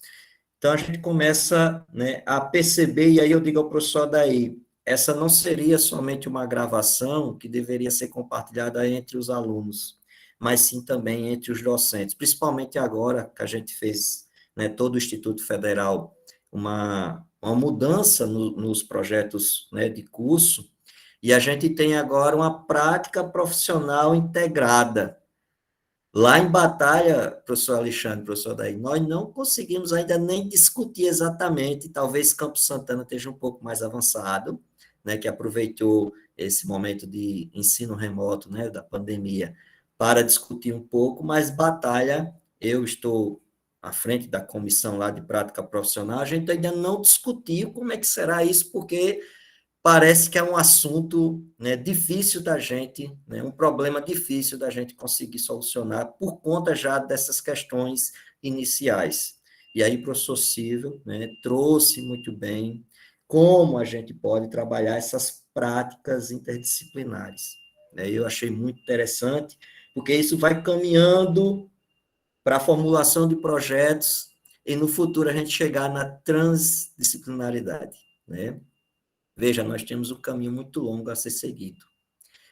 Então, a gente começa, né, a perceber, e aí eu digo ao professor Adair, essa não seria somente uma gravação que deveria ser compartilhada entre os alunos, mas sim também entre os docentes, principalmente agora que a gente fez, né, todo o Instituto Federal uma mudança nos projetos, né, de curso, e a gente tem agora uma prática profissional integrada. Lá em Batalha, professor Alexandre, professor Adair, nós não conseguimos ainda nem discutir exatamente, talvez Campos Santana esteja um pouco mais avançado, né, que aproveitou esse momento de ensino remoto, né, da pandemia, para discutir um pouco, mas Batalha, eu estou à frente da comissão lá de prática profissional, a gente ainda não discutiu como é que será isso, porque parece que é um assunto, né, difícil da gente, né, um problema difícil da gente conseguir solucionar por conta já dessas questões iniciais. E aí o professor Silvio, né, trouxe muito bem como a gente pode trabalhar essas práticas interdisciplinares. Eu achei muito interessante, porque isso vai caminhando para a formulação de projetos e no futuro a gente chegar na transdisciplinaridade, né? Veja, nós temos um caminho muito longo a ser seguido.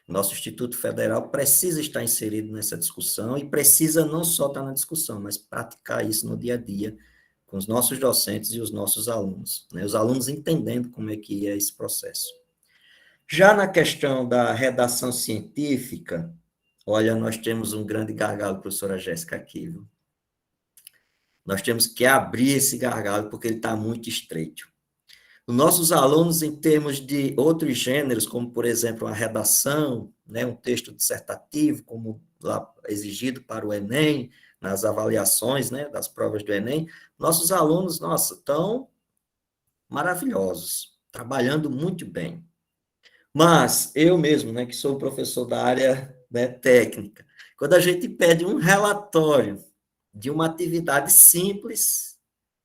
Nosso Instituto Federal precisa estar inserido nessa discussão e precisa não só estar na discussão, mas praticar isso no dia a dia com os nossos docentes e os nossos alunos, né? Os alunos entendendo como é que é esse processo. Já na questão da redação científica, olha, nós temos um grande gargalo, professora Jéssica, aqui, viu? Nós temos que abrir esse gargalo porque ele está muito estreito. Os nossos alunos, em termos de outros gêneros, como, por exemplo, a redação, né, um texto dissertativo, como lá exigido para o Enem, nas avaliações, né, das provas do Enem, nossos alunos, nossa, estão maravilhosos, trabalhando muito bem. Mas eu mesmo, né, que sou professor da área, né, técnica, quando a gente pede um relatório de uma atividade simples,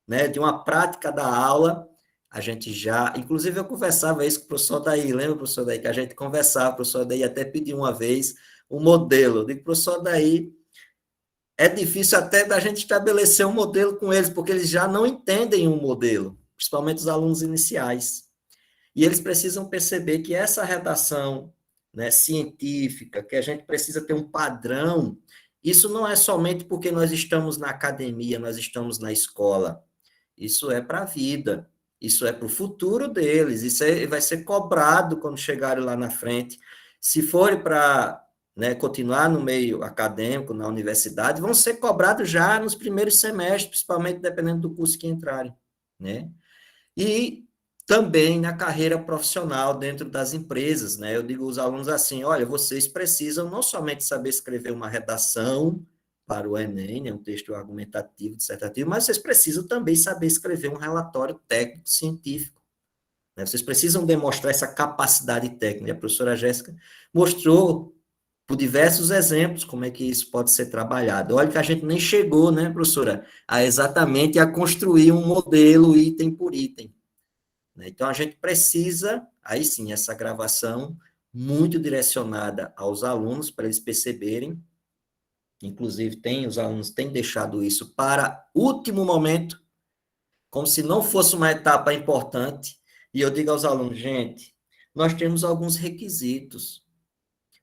né, de uma prática da aula, a gente já... Inclusive, eu conversava isso com o professor Daí, lembra, professor Daí, que a gente conversava, o professor Daí até pediu uma vez um modelo. Eu digo, professor Daí, é difícil até da gente estabelecer um modelo com eles, porque eles já não entendem um modelo, principalmente os alunos iniciais. E eles precisam perceber que essa redação, né, científica, que a gente precisa ter um padrão, isso não é somente porque nós estamos na academia, nós estamos na escola. Isso é para a vida, isso é para o futuro deles, vai ser cobrado quando chegarem lá na frente. Se forem para, né, continuar no meio acadêmico, na universidade, vão ser cobrados já nos primeiros semestres, principalmente dependendo do curso que entrarem, né? E também na carreira profissional dentro das empresas, né? Eu digo aos alunos assim, olha, vocês precisam não somente saber escrever uma redação para o Enem, né, um texto argumentativo, dissertativo, mas vocês precisam também saber escrever um relatório técnico científico, né? Vocês precisam demonstrar essa capacidade técnica. A professora Jéssica mostrou por diversos exemplos como é que isso pode ser trabalhado. Olha que a gente nem chegou, né, professora, exatamente a construir um modelo item por item. Então, a gente precisa, aí sim, essa gravação muito direcionada aos alunos, para eles perceberem, inclusive os alunos têm deixado isso para último momento, como se não fosse uma etapa importante, e eu digo aos alunos, gente, nós temos alguns requisitos,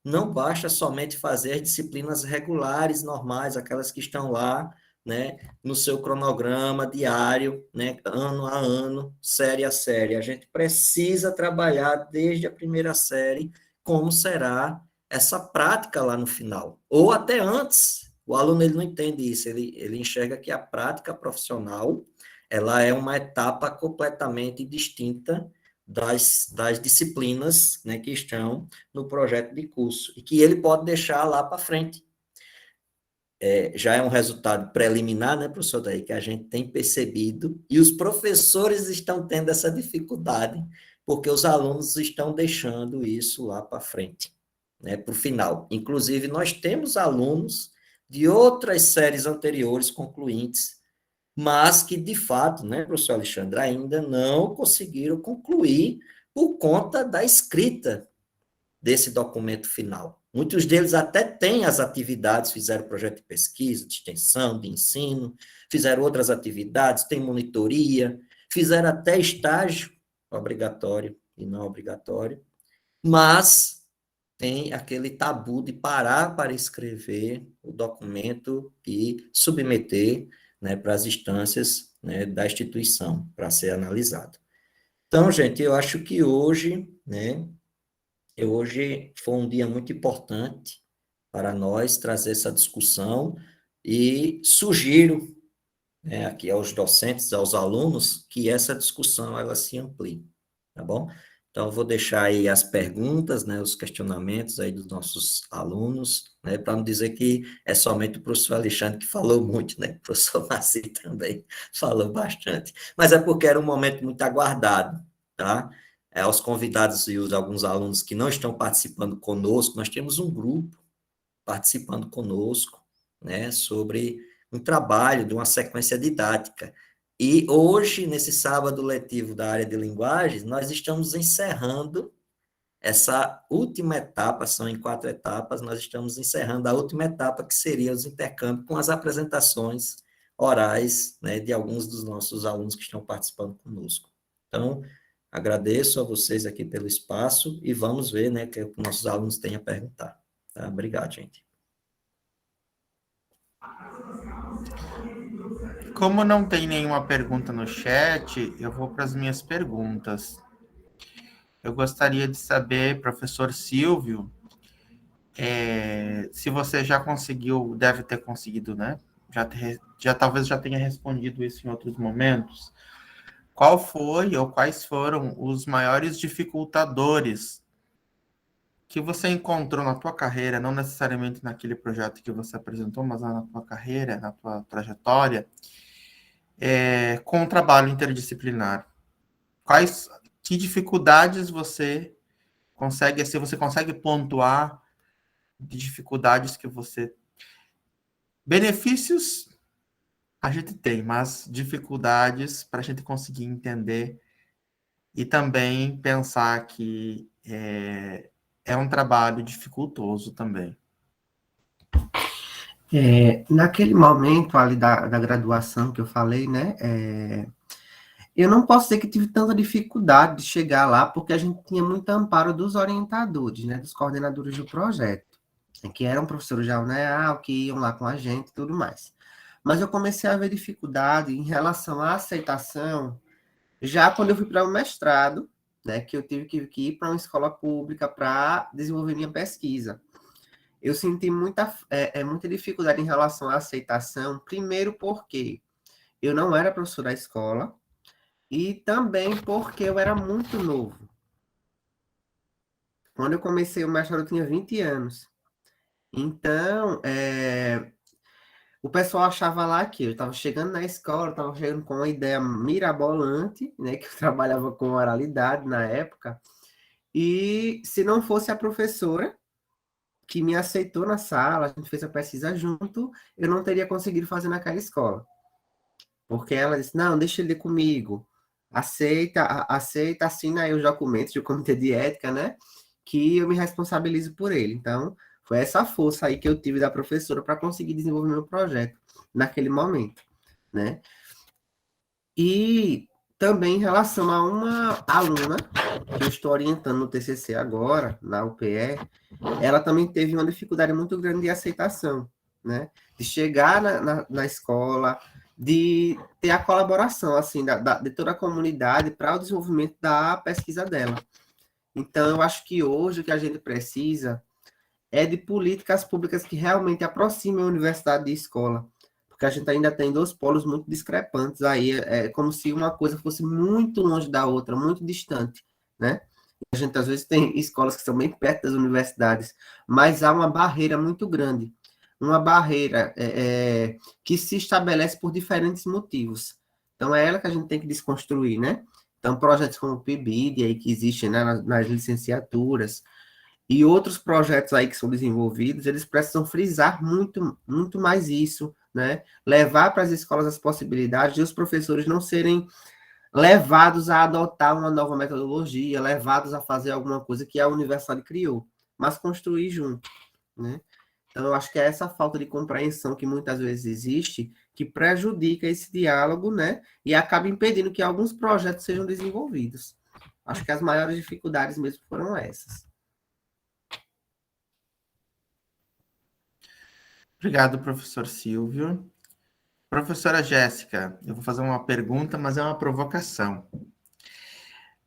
não basta somente fazer as disciplinas regulares, normais, aquelas que estão lá, né, no seu cronograma diário, né, ano a ano, série a série. A gente precisa trabalhar desde a primeira série como será essa prática lá no final. Ou até antes. O aluno ele não entende isso, ele enxerga que a prática profissional ela é uma etapa completamente distinta das disciplinas, né, que estão no projeto de curso, e que ele pode deixar lá para frente. Já é um resultado preliminar, né, professor Daí, que a gente tem percebido, e os professores estão tendo essa dificuldade, porque os alunos estão deixando isso lá para frente, né, para o final. Inclusive, nós temos alunos de outras séries anteriores concluintes, mas que, de fato, né, professor Alexandre, ainda não conseguiram concluir por conta da escrita desse documento final. Muitos deles até têm as atividades, fizeram projeto de pesquisa, de extensão, de ensino, fizeram outras atividades, tem monitoria, fizeram até estágio obrigatório e não obrigatório, mas tem aquele tabu de parar para escrever o documento e submeter, né, para as instâncias, né, da instituição, para ser analisado. Então, gente, eu acho que hoje, né, hoje foi um dia muito importante para nós trazer essa discussão e sugiro, né, aqui aos docentes, aos alunos, que essa discussão ela se amplie, tá bom? Então, eu vou deixar aí as perguntas, né, os questionamentos aí dos nossos alunos, né, para não dizer que é somente o professor Alexandre que falou muito, né, o professor Maci também falou bastante, mas é porque era um momento muito aguardado, tá? Aos convidados e alguns alunos que não estão participando conosco, nós temos um grupo participando conosco, né, sobre um trabalho de uma sequência didática. E hoje, nesse sábado letivo da área de linguagens, nós estamos encerrando essa última etapa, são em 4 etapas, nós estamos encerrando a última etapa, que seria os intercâmbios com as apresentações orais, né, de alguns dos nossos alunos que estão participando conosco. Então, agradeço a vocês aqui pelo espaço e vamos ver, né, o que os nossos alunos têm a perguntar. Tá? Obrigado, gente. Como não tem nenhuma pergunta no chat, eu vou para as minhas perguntas. Eu gostaria de saber, professor Silvio, se você já conseguiu, deve ter conseguido, né? Já talvez já tenha respondido isso em outros momentos. Qual foi ou quais foram os maiores dificultadores que você encontrou na tua carreira, não necessariamente naquele projeto que você apresentou, mas na tua carreira, na tua trajetória, com o trabalho interdisciplinar? Que dificuldades você consegue, se você consegue pontuar de dificuldades que você... Benefícios a gente tem, mas dificuldades para a gente conseguir entender e também pensar que é um trabalho dificultoso também. Naquele momento ali da graduação que eu falei, né, eu não posso dizer que tive tanta dificuldade de chegar lá, porque a gente tinha muito amparo dos orientadores, né, dos coordenadores do projeto, que eram professores já, né, que iam lá com a gente e tudo mais. Mas eu comecei a ver dificuldade em relação à aceitação, já quando eu fui para o mestrado, né, que eu tive que ir para uma escola pública para desenvolver minha pesquisa. Eu senti muita dificuldade em relação à aceitação, primeiro porque eu não era professor da escola, e também porque eu era muito novo. Quando eu comecei o mestrado, eu tinha 20 anos. Então, o pessoal achava lá que eu estava chegando na escola, estava chegando com uma ideia mirabolante, né, que eu trabalhava com oralidade na época, e se não fosse a professora que me aceitou na sala, a gente fez a pesquisa junto, eu não teria conseguido fazer naquela escola. Porque ela disse, não, deixa ele comigo, aceita, assina aí os documentos do comitê de ética, né, que eu me responsabilizo por ele. Então, foi essa força aí que eu tive da professora para conseguir desenvolver meu projeto naquele momento, né. E também em relação a uma aluna que eu estou orientando no TCC agora, na UPE, ela também teve uma dificuldade muito grande de aceitação, né? De chegar na escola, de ter a colaboração, assim, de toda a comunidade para o desenvolvimento da pesquisa dela. Então, eu acho que hoje o que a gente precisa é de políticas públicas que realmente aproximem a universidade de escola, porque a gente ainda tem dois polos muito discrepantes aí, é como se uma coisa fosse muito longe da outra, muito distante, né? A gente às vezes tem escolas que são bem perto das universidades, mas há uma barreira muito grande, uma barreira que se estabelece por diferentes motivos. Então é ela que a gente tem que desconstruir, né? Então projetos como o PIBID aí que existem, né, nas licenciaturas, e outros projetos aí que são desenvolvidos, eles precisam frisar muito, muito mais isso, né? Levar para as escolas as possibilidades de os professores não serem levados a adotar uma nova metodologia, levados a fazer alguma coisa que a universidade criou, mas construir junto, né? Então, eu acho que é essa falta de compreensão que muitas vezes existe que prejudica esse diálogo, né? E acaba impedindo que alguns projetos sejam desenvolvidos. Acho que as maiores dificuldades mesmo foram essas. Obrigado, professor Silvio. Professora Jéssica, eu vou fazer uma pergunta, mas é uma provocação.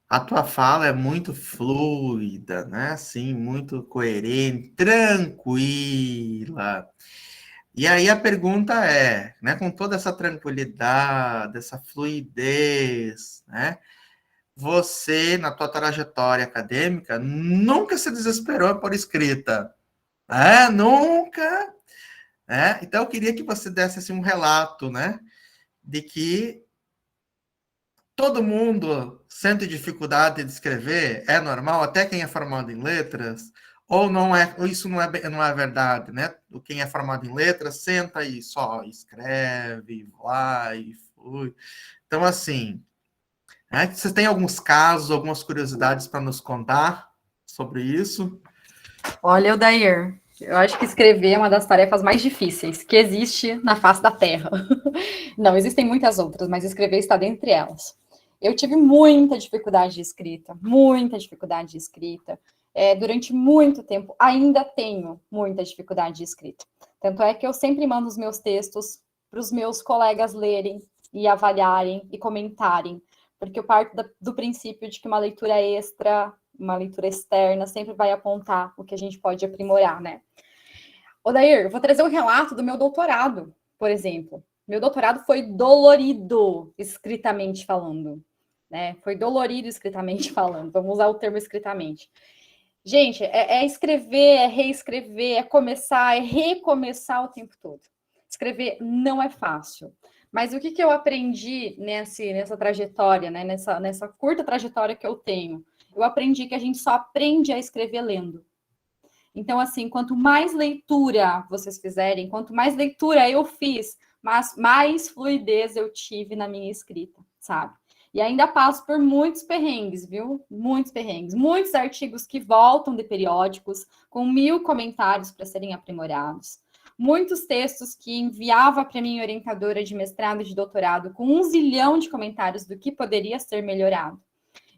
A tua fala é muito fluida, né? Assim, muito coerente, tranquila. E aí a pergunta é, né, com toda essa tranquilidade, essa fluidez, né? Você, na tua trajetória acadêmica, nunca se desesperou por escrita, né? Nunca. Então, eu queria que você desse assim, um relato, né, de que todo mundo sente dificuldade de escrever, é normal, até quem é formado em letras, ou não é, ou isso não é verdade, né? Quem é formado em letras senta e só escreve, vai e flui. Então, assim, você tem alguns casos, algumas curiosidades para nos contar sobre isso? Olha, Odair, eu acho que escrever é uma das tarefas mais difíceis que existe na face da Terra. Não, existem muitas outras, mas escrever está dentre elas. Eu tive muita dificuldade de escrita, muita dificuldade de escrita. Durante muito tempo, ainda tenho muita dificuldade de escrita. Tanto é que eu sempre mando os meus textos para os meus colegas lerem e avaliarem e comentarem, porque eu parto do princípio de que uma leitura extra, uma leitura externa, sempre vai apontar o que a gente pode aprimorar, né? Odair, eu vou trazer um relato do meu doutorado, por exemplo. Meu doutorado foi dolorido, escritamente falando, né? Foi dolorido escritamente falando. Vamos usar o termo escritamente. Gente, é escrever, é reescrever, é começar, é recomeçar o tempo todo. Escrever não é fácil. Mas o que eu aprendi nessa trajetória, né? Nessa curta trajetória que eu tenho? Eu aprendi que a gente só aprende a escrever lendo. Então, assim, quanto mais leitura vocês fizerem, quanto mais leitura eu fiz, mas mais fluidez eu tive na minha escrita, sabe? E ainda passo por muitos perrengues, viu? Muitos perrengues. Muitos artigos que voltam de periódicos, com 1000 comentários para serem aprimorados. Muitos textos que enviava para minha orientadora de mestrado e de doutorado com 1 zilhão de comentários do que poderia ser melhorado.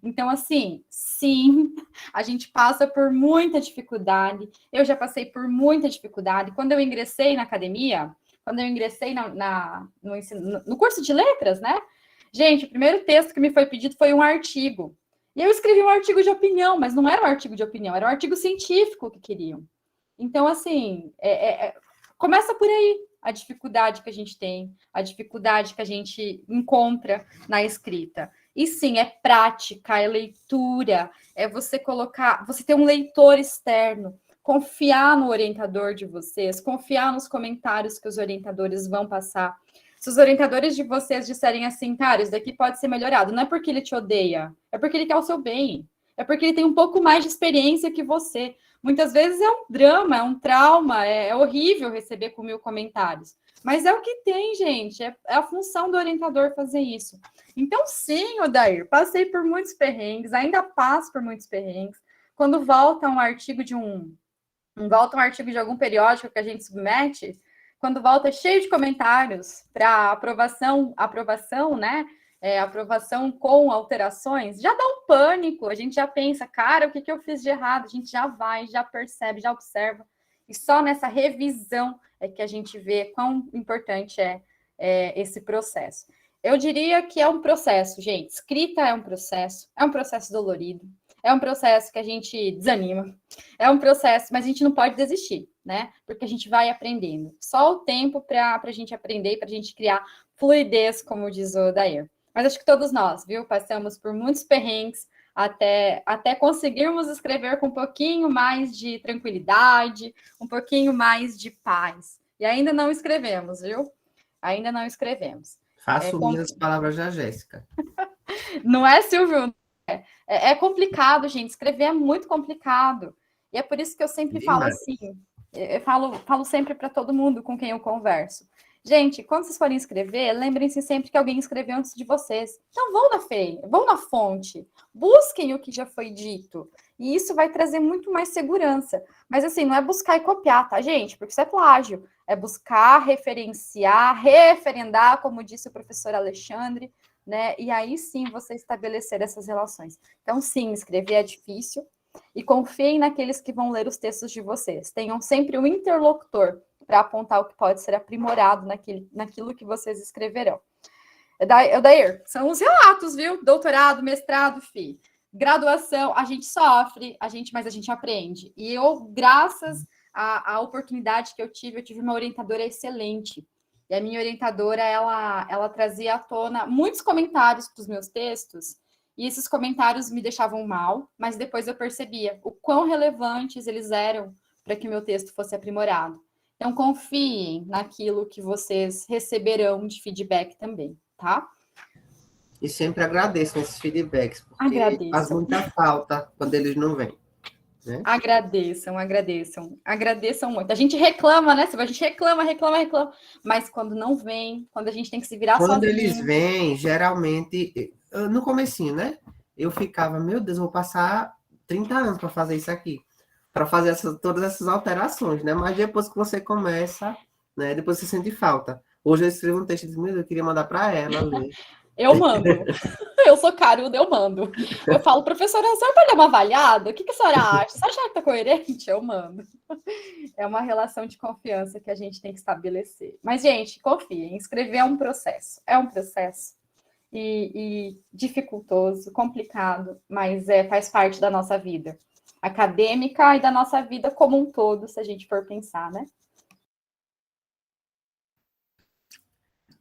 Então, assim, sim, a gente passa por muita dificuldade. Eu já passei por muita dificuldade. Quando eu ingressei na academia, quando eu ingressei no curso de letras, né? Gente, o primeiro texto que me foi pedido foi um artigo. E eu escrevi um artigo de opinião, mas não era um artigo de opinião, era um artigo científico que queriam. Então, assim, começa por aí a dificuldade que a gente tem, a dificuldade que a gente encontra na escrita. E sim, é prática, é leitura, é você ter um leitor externo, confiar no orientador de vocês, confiar nos comentários que os orientadores vão passar. Se os orientadores de vocês disserem assim, cara, isso daqui pode ser melhorado, não é porque ele te odeia, é porque ele quer o seu bem, é porque ele tem um pouco mais de experiência que você. Muitas vezes é um drama, é um trauma, é horrível receber com 1000 comentários. Mas é o que tem, gente. É a função do orientador fazer isso. Então, sim, Odair, passei por muitos perrengues, ainda passo por muitos perrengues. Quando volta um artigo de algum periódico que a gente submete, quando volta cheio de comentários para aprovação, né? Aprovação com alterações, já dá um pânico, a gente já pensa, cara, o que eu fiz de errado? A gente já vai, já percebe, já observa. E só nessa revisão é que a gente vê quão importante é esse processo. Eu diria que é um processo, gente. Escrita é um processo dolorido, é um processo que a gente desanima, é um processo, mas a gente não pode desistir, né? Porque a gente vai aprendendo. Só o tempo para a gente aprender, para a gente criar fluidez, como diz o Odair. Mas acho que todos nós, viu? Passamos por muitos perrengues até conseguirmos escrever com um pouquinho mais de tranquilidade, um pouquinho mais de paz. E ainda não escrevemos, viu? Ainda não escrevemos. Faço minhas palavras da Jéssica. Não é, Silvio? É complicado, gente. Escrever é muito complicado. E é por isso que eu sempre falo assim. Eu falo sempre para todo mundo com quem eu converso. Gente, quando vocês forem escrever, lembrem-se sempre que alguém escreveu antes de vocês. Então, vão na fonte, busquem o que já foi dito. E isso vai trazer muito mais segurança. Mas, assim, não é buscar e copiar, tá, gente? Porque isso é plágio. É buscar, referenciar, referendar, como disse o professor Alexandre, né? E aí, sim, você estabelecer essas relações. Então, sim, escrever é difícil. E confiem naqueles que vão ler os textos de vocês. Tenham sempre um interlocutor para apontar o que pode ser aprimorado naquilo que vocês escreverão. Odair, são os relatos, viu? Doutorado, mestrado, graduação, a gente sofre, mas a gente aprende. E eu, graças à oportunidade que eu tive uma orientadora excelente. E a minha orientadora, ela trazia à tona muitos comentários para os meus textos, e esses comentários me deixavam mal, mas depois eu percebia o quão relevantes eles eram para que meu texto fosse aprimorado. Então, confiem naquilo que vocês receberão de feedback também, tá? E sempre agradeçam esses feedbacks, porque faz muita falta quando eles não vêm. Né? Agradeçam muito. A gente reclama, né? A gente reclama, mas quando não vem, quando a gente tem que se virar sozinho... Quando eles vêm, geralmente, no comecinho, né? Eu ficava, meu Deus, vou passar 30 anos para fazer isso aqui. Para fazer todas essas alterações, né? Mas depois que você começa, né? Depois você sente falta. Hoje eu escrevo um texto e digo, meu Deus, eu queria mandar para ela ler. Eu mando. Eu sou caruda, eu mando. Eu falo, professora, a senhora pode dar uma avaliada? O que a senhora acha? Você acha que está coerente? Eu mando. É uma relação de confiança que a gente tem que estabelecer. Mas, gente, confiem, escrever é um processo. É um processo. E dificultoso, complicado, mas faz parte da nossa vida acadêmica e da nossa vida como um todo, se a gente for pensar, né?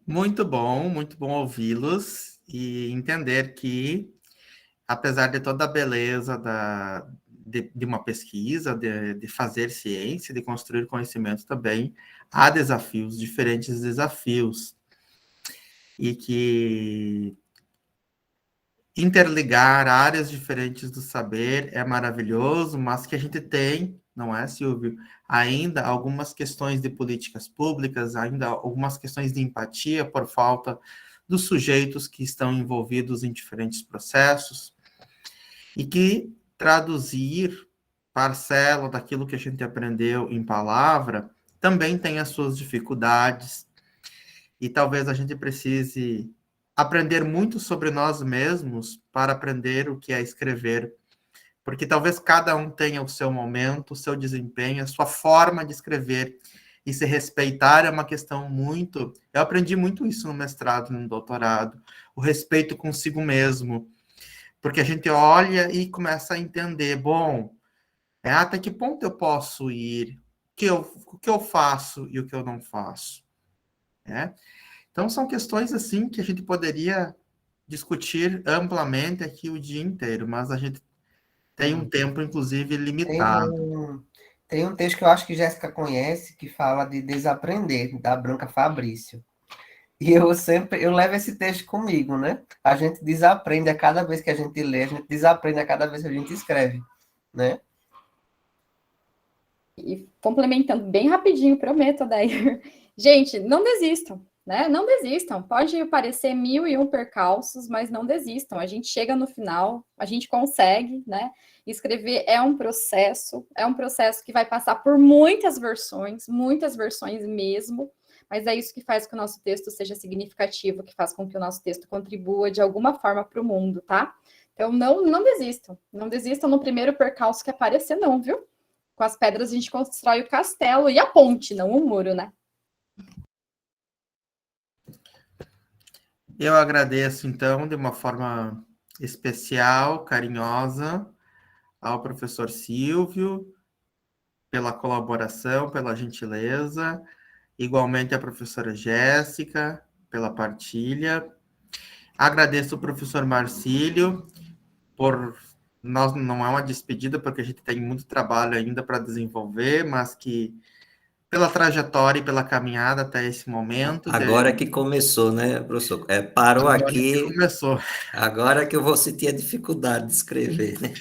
Muito bom ouvi-los e entender que, apesar de toda a beleza de uma pesquisa, de fazer ciência, de construir conhecimento também, há desafios, diferentes desafios, e que interligar áreas diferentes do saber é maravilhoso, mas que a gente tem, não é, Silvio? Ainda algumas questões de políticas públicas, ainda algumas questões de empatia por falta dos sujeitos que estão envolvidos em diferentes processos, e que traduzir parcela daquilo que a gente aprendeu em palavra também tem as suas dificuldades, e talvez a gente precise aprender muito sobre nós mesmos para aprender o que é escrever, porque talvez cada um tenha o seu momento, o seu desempenho, a sua forma de escrever, e se respeitar é uma questão muito... Eu aprendi muito isso no mestrado, no doutorado, o respeito consigo mesmo, porque a gente olha e começa a entender, bom, até que ponto eu posso ir, o que eu faço e o que eu não faço, né? Então, são questões assim que a gente poderia discutir amplamente aqui o dia inteiro, mas a gente tem um tempo, inclusive, limitado. Tem um texto que eu acho que Jéssica conhece, que fala de desaprender, da Branca Fabrício. E eu levo esse texto comigo, né? A gente desaprende a cada vez que a gente lê, a gente desaprende a cada vez que a gente escreve, né? E complementando bem rapidinho, prometo, Adair. Gente, não desistam, né? Não desistam. Pode parecer 1001 percalços, mas não desistam. A gente chega no final, a gente consegue, né? Escrever é um processo que vai passar por muitas versões mesmo, mas é isso que faz com que o nosso texto seja significativo, que faz com que o nosso texto contribua de alguma forma para o mundo, tá? Então, não desistam. Não desistam no primeiro percalço que aparecer, não, viu? Com as pedras a gente constrói o castelo e a ponte, não o muro, né? Eu agradeço, então, de uma forma especial, carinhosa, ao professor Silvio, pela colaboração, pela gentileza, igualmente à professora Jéssica, pela partilha. Agradeço ao professor Marcílio por... não é uma despedida, porque a gente tem muito trabalho ainda para desenvolver, mas que pela trajetória e pela caminhada até esse momento... Agora que começou, né, professor? Parou agora aqui... que começou. Agora que eu vou sentir a dificuldade de escrever, né?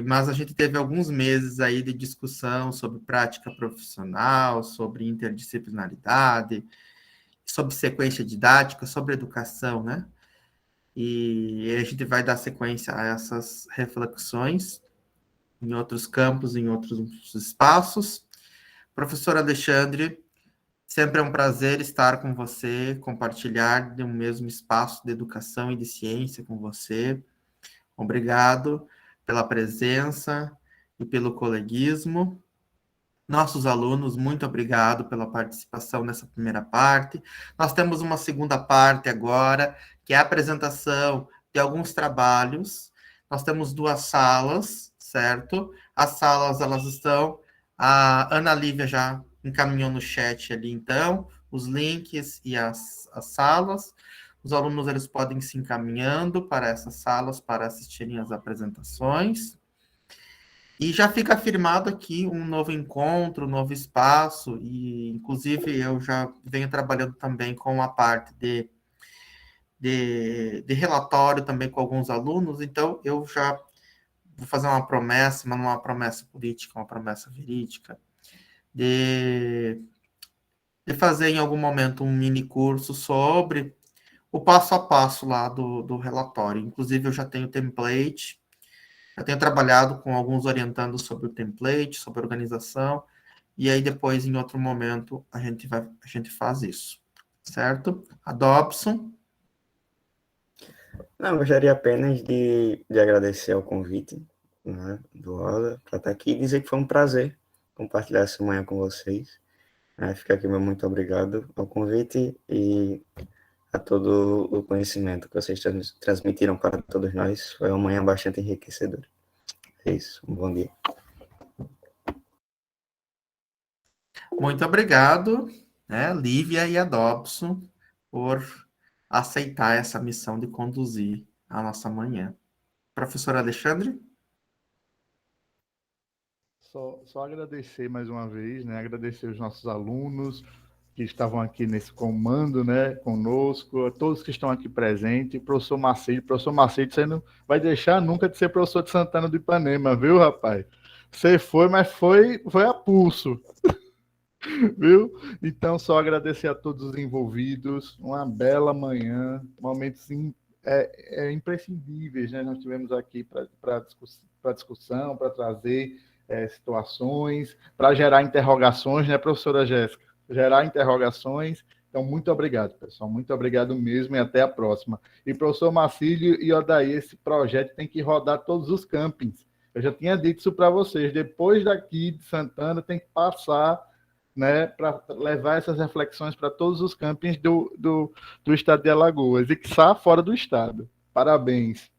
Mas a gente teve alguns meses aí de discussão sobre prática profissional, sobre interdisciplinaridade, sobre sequência didática, sobre educação, né? E a gente vai dar sequência a essas reflexões em outros campos, em outros espaços. Professor Alexandre, sempre é um prazer estar com você, compartilhar de um mesmo espaço de educação e de ciência com você. Obrigado pela presença e pelo coleguismo. Nossos alunos, muito obrigado pela participação nessa primeira parte. Nós temos uma segunda parte agora, que é a apresentação de alguns trabalhos. Nós temos 2 salas, certo? As salas, elas estão... A Ana Lívia já encaminhou no chat ali, então, os links e as salas. Os alunos, eles podem se encaminhando para essas salas para assistirem às apresentações. E já fica afirmado aqui um novo encontro, um novo espaço, e, inclusive, eu já venho trabalhando também com a parte de relatório também com alguns alunos, então eu já vou fazer uma promessa, mas não uma promessa política, uma promessa verídica, de fazer em algum momento um mini curso sobre o passo a passo lá do relatório. Inclusive, eu já tenho template, já tenho trabalhado com alguns orientando sobre o template, sobre a organização, e aí depois, em outro momento, a gente faz isso, certo? A Dobson. Não, gostaria apenas de agradecer ao convite, né, do Ola, para estar aqui e dizer que foi um prazer compartilhar essa manhã com vocês. Fica aqui meu muito obrigado ao convite e a todo o conhecimento que vocês transmitiram para todos nós. Foi uma manhã bastante enriquecedora. É isso, um bom dia. Muito obrigado, né, Lívia e a Dobson, por aceitar essa missão de conduzir a nossa manhã. Professor Alexandre? Só agradecer mais uma vez, né? Agradecer os nossos alunos que estavam aqui nesse comando, né, conosco, todos que estão aqui presentes, professor Marcílio, você não vai deixar nunca de ser professor de Santana do Ipanema, viu, rapaz? Você foi, mas foi a pulso. Viu? Então, só agradecer a todos os envolvidos. Uma bela manhã, momentos imprescindíveis, né? Nós tivemos aqui para discussão, para trazer situações, para gerar interrogações, né, professora Jéssica? Gerar interrogações. Então, muito obrigado, pessoal. Muito obrigado mesmo e até a próxima. E, professor Marcílio e Odair, esse projeto tem que rodar todos os campings. Eu já tinha dito isso para vocês. Depois daqui de Santana, tem que passar, né, para levar essas reflexões para todos os campings do estado de Alagoas e que está fora do estado. Parabéns.